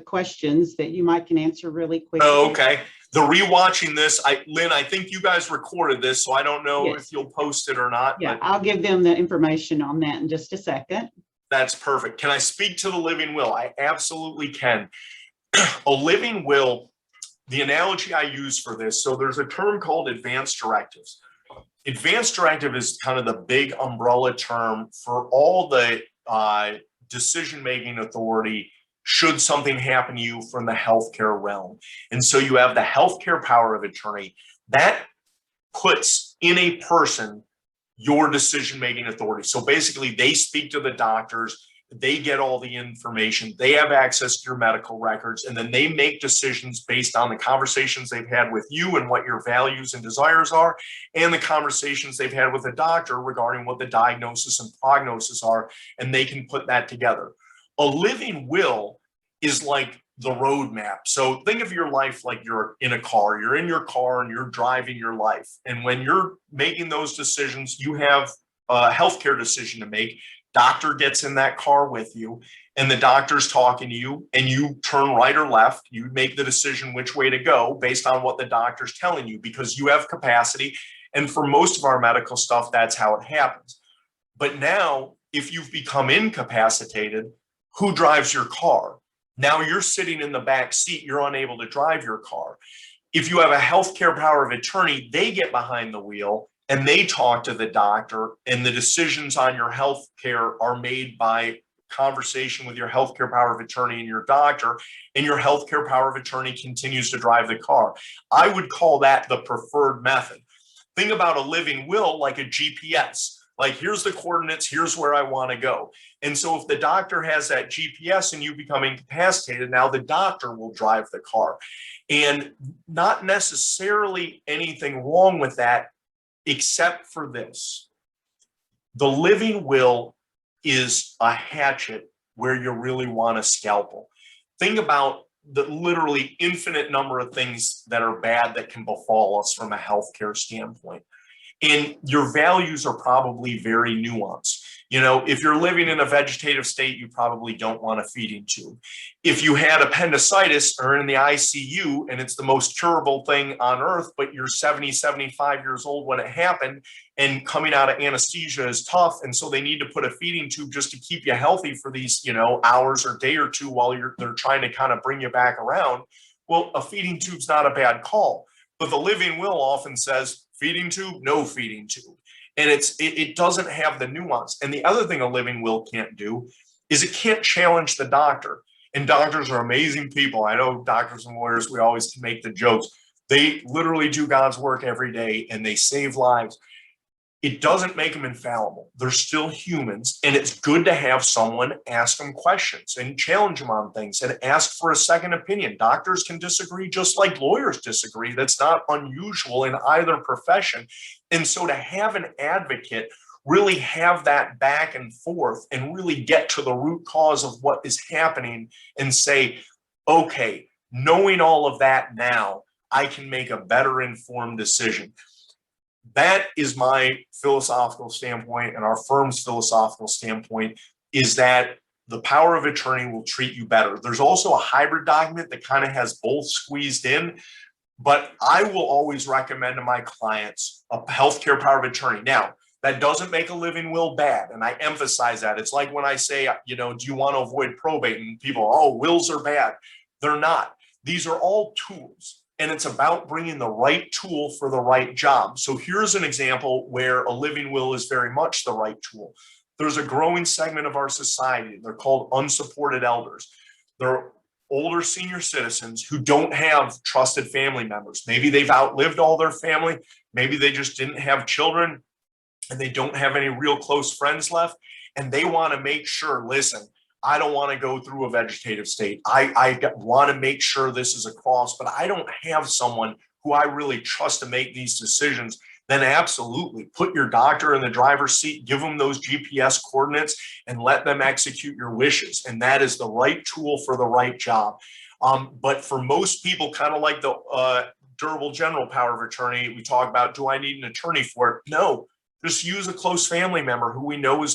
questions that you might can answer really quickly. Oh, okay. The rewatching this, Lynn, I think you guys recorded this, so I don't know if you'll post it or not. Yeah, but I'll give them the information on that in just a second. That's perfect. Can I speak to the living will? I absolutely can. A living will, the analogy I use for this, so there's a term called advanced directives. Advanced directive is kind of the big umbrella term for all the decision-making authority should something happen to you from the healthcare realm. And so you have the healthcare power of attorney that puts in a person your decision-making authority. So basically they speak to the doctors, they get all the information, they have access to your medical records, and then they make decisions based on the conversations they've had with you and what your values and desires are, and the conversations they've had with a doctor regarding what the diagnosis and prognosis are, and they can put that together. A living will is like the roadmap. So think of your life like you're in a car. You're in your car and you're driving your life. And when you're making those decisions, you have a healthcare decision to make. Doctor gets in that car with you and the doctor's talking to you and you turn right or left. You make the decision which way to go based on what the doctor's telling you, because you have capacity And for most of our medical stuff, that's how it happens. But now, if you've become incapacitated, who drives your car? Now you're sitting in the back seat, you're unable to drive your car. If you have a healthcare power of attorney, they get behind the wheel and they talk to the doctor, and the decisions on your healthcare are made by conversation with your healthcare power of attorney and your doctor, and your healthcare power of attorney continues to drive the car. I would call that the preferred method. Think about a living will like a GPS. Like, here's the coordinates, here's where I want to go. And so if the doctor has that GPS and you become incapacitated, now the doctor will drive the car. And not necessarily anything wrong with that, except for this. The living will is a hatchet where you really want a scalpel. Think about the literally infinite number of things that are bad that can befall us from a healthcare standpoint. And your values are probably very nuanced. You know, if you're living in a vegetative state, you probably don't want a feeding tube. If you had appendicitis or in the ICU and it's the most curable thing on earth, but you're 70, 75 years old when it happened, and coming out of anesthesia is tough, and so they need to put a feeding tube just to keep you healthy for these, hours or day or two while they're trying to kind of bring you back around. Well, a feeding tube's not a bad call, but the living will often says feeding tube, no feeding tube. And it doesn't have the nuance. And the other thing a living will can't do is it can't challenge the doctor. And doctors are amazing people. I know doctors and lawyers, we always make the jokes. They literally do God's work every day and they save lives. It doesn't make them infallible. They're still humans. And it's good to have someone ask them questions and challenge them on things and ask for a second opinion. Doctors can disagree just like lawyers disagree. That's not unusual in either profession. And so to have an advocate really have that back and forth and really get to the root cause of what is happening and say, okay, knowing all of that now, I can make a better informed decision. That is my philosophical standpoint, and our firm's philosophical standpoint is that the power of attorney will treat you better. There's also a hybrid document that kind of has both squeezed in, but I will always recommend to my clients a healthcare power of attorney. Now, that doesn't make a living will bad, and I emphasize that. It's like when I say, do you want to avoid probate? And people, oh, wills are bad. They're not. These are all tools. And it's about bringing the right tool for the right job. So here's an example where a living will is very much the right tool. There's a growing segment of our society. They're called unsupported elders. They're older senior citizens who don't have trusted family members. Maybe they've outlived all their family. Maybe they just didn't have children and they don't have any real close friends left. And they want to make sure, listen, I don't want to go through a vegetative state. I want to make sure this is a cross, but I don't have someone who I really trust to make these decisions. Then absolutely put your doctor in the driver's seat, give them those GPS coordinates and let them execute your wishes. And that is the right tool for the right job. But for most people, kind of like the durable general power of attorney, we talk about, do I need an attorney for it? No, just use a close family member who we know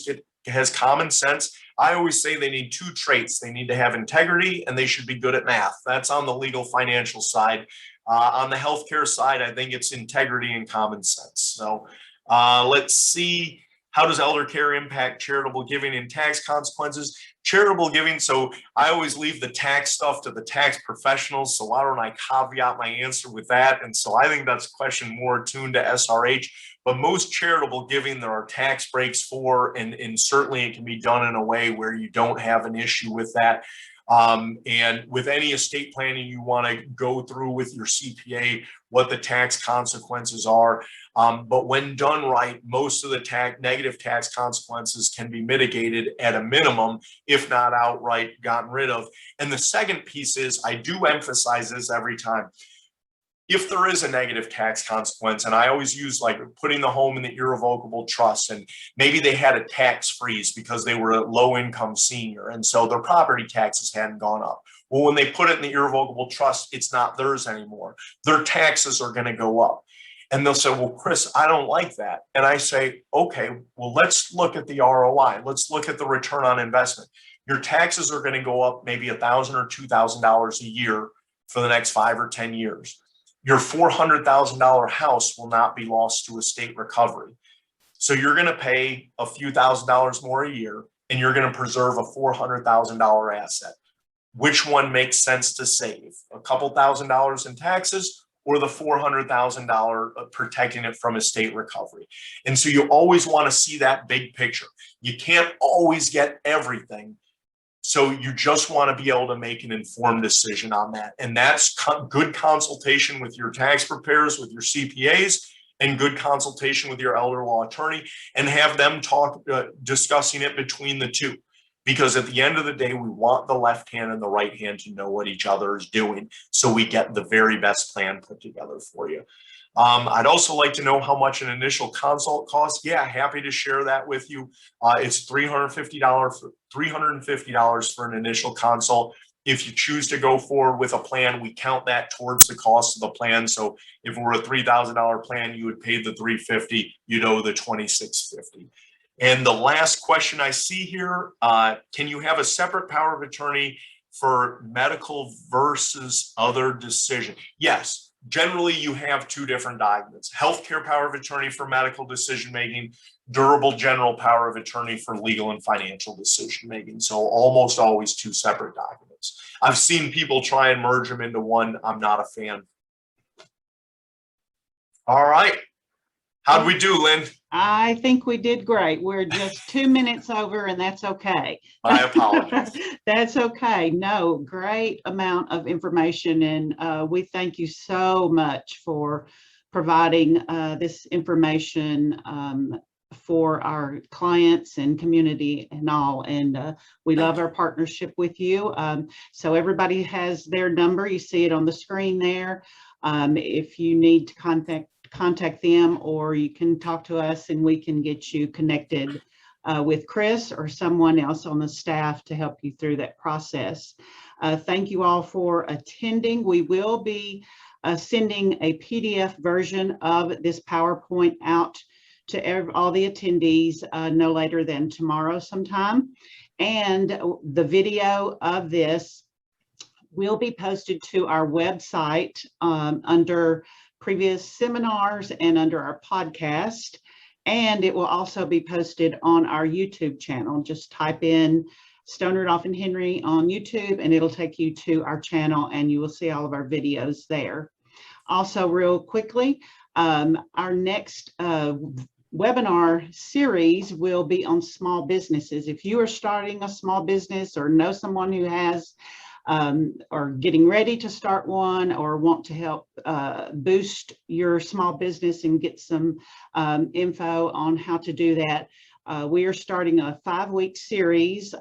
has common sense. I always say they need two traits. They need to have integrity and they should be good at math. That's on the legal financial side. On the healthcare side, I think it's integrity and common sense. So let's see. How does elder care impact charitable giving and tax consequences? Charitable giving, so I always leave the tax stuff to the tax professionals. So why don't I caveat my answer with that? And so I think that's a question more attuned to SRH. But most charitable giving, there are tax breaks for, and certainly it can be done in a way where you don't have an issue with that. And with any estate planning, you want to go through with your CPA what the tax consequences are. But when done right, most of the negative tax consequences can be mitigated at a minimum, if not outright gotten rid of. And the second piece is, I do emphasize this every time. If there is a negative tax consequence, and I always use like putting the home in the irrevocable trust, and maybe they had a tax freeze because they were a low income senior and so their property taxes hadn't gone up. Well, when they put it in the irrevocable trust, it's not theirs anymore. Their taxes are going to go up. And they'll say, well, Chris, I don't like that. And I say, okay, well, let's look at the ROI. Let's look at the return on investment. Your taxes are going to go up maybe $1,000 or $2,000 a year for the next 5 or 10 years. your $400,000 house will not be lost to estate recovery. So you're going to pay a few $1,000s more a year, and you're going to preserve a $400,000 asset. Which one makes sense to save? A couple $1,000s in taxes, or the $400,000 protecting it from estate recovery? And so you always want to see that big picture. You can't always get everything. So you just want to be able to make an informed decision on that. And that's good consultation with your tax preparers, with your CPAs, and good consultation with your elder law attorney, and have them discussing it between the two. Because at the end of the day, we want the left hand and the right hand to know what each other is doing, so we get the very best plan put together for you. I'd also like to know how much an initial consult costs. Yeah, happy to share that with you. It's $350 for an initial consult. If you choose to go forward with a plan, we count that towards the cost of the plan. So if it were a $3,000 plan, you would pay the $350, you'd owe the $2,650. And the last question I see here, can you have a separate power of attorney for medical versus other decision? Yes, generally you have two different documents: healthcare power of attorney for medical decision-making, durable general power of attorney for legal and financial decision-making. So almost always two separate documents. I've seen people try and merge them into one. I'm not a fan. All right. How'd we do, Lynn? I think we did great. We're just 2 minutes over, and that's okay. My apologies. That's okay. No, great amount of information, and we thank you so much for providing this information for our clients and community and all. And we love our partnership with you. So everybody has their number. You see it on the screen there. If you need to contact them, or you can talk to us and we can get you connected with Chris or someone else on the staff to help you through that process. Thank you all for attending. We will be sending a PDF version of this PowerPoint out to all the attendees no later than tomorrow sometime. And the video of this will be posted to our website under previous seminars and under our podcast. And it will also be posted on our YouTube channel. Just type in Stone Rudolph and Henry on YouTube, and it'll take you to our channel, and you will see all of our videos there. Also, real quickly, our next webinar series will be on small businesses. If you are starting a small business or know someone who has or getting ready to start one, or want to help boost your small business and get some info on how to do that, we are starting a 5-week series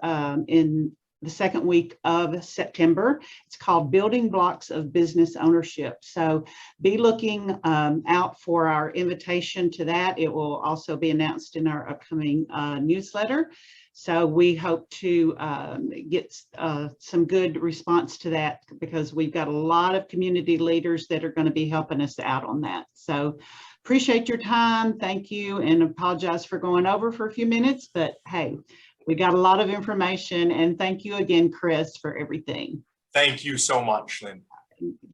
in the second week of September. It's called Building Blocks of Business Ownership. So be looking out for our invitation to that. It will also be announced in our upcoming newsletter. So we hope to get some good response to that, because we've got a lot of community leaders that are going to be helping us out on that. So appreciate your time. Thank you, and apologize for going over for a few minutes, but hey, we got a lot of information, and thank you again, Chris, for everything. Thank you so much, Lynn.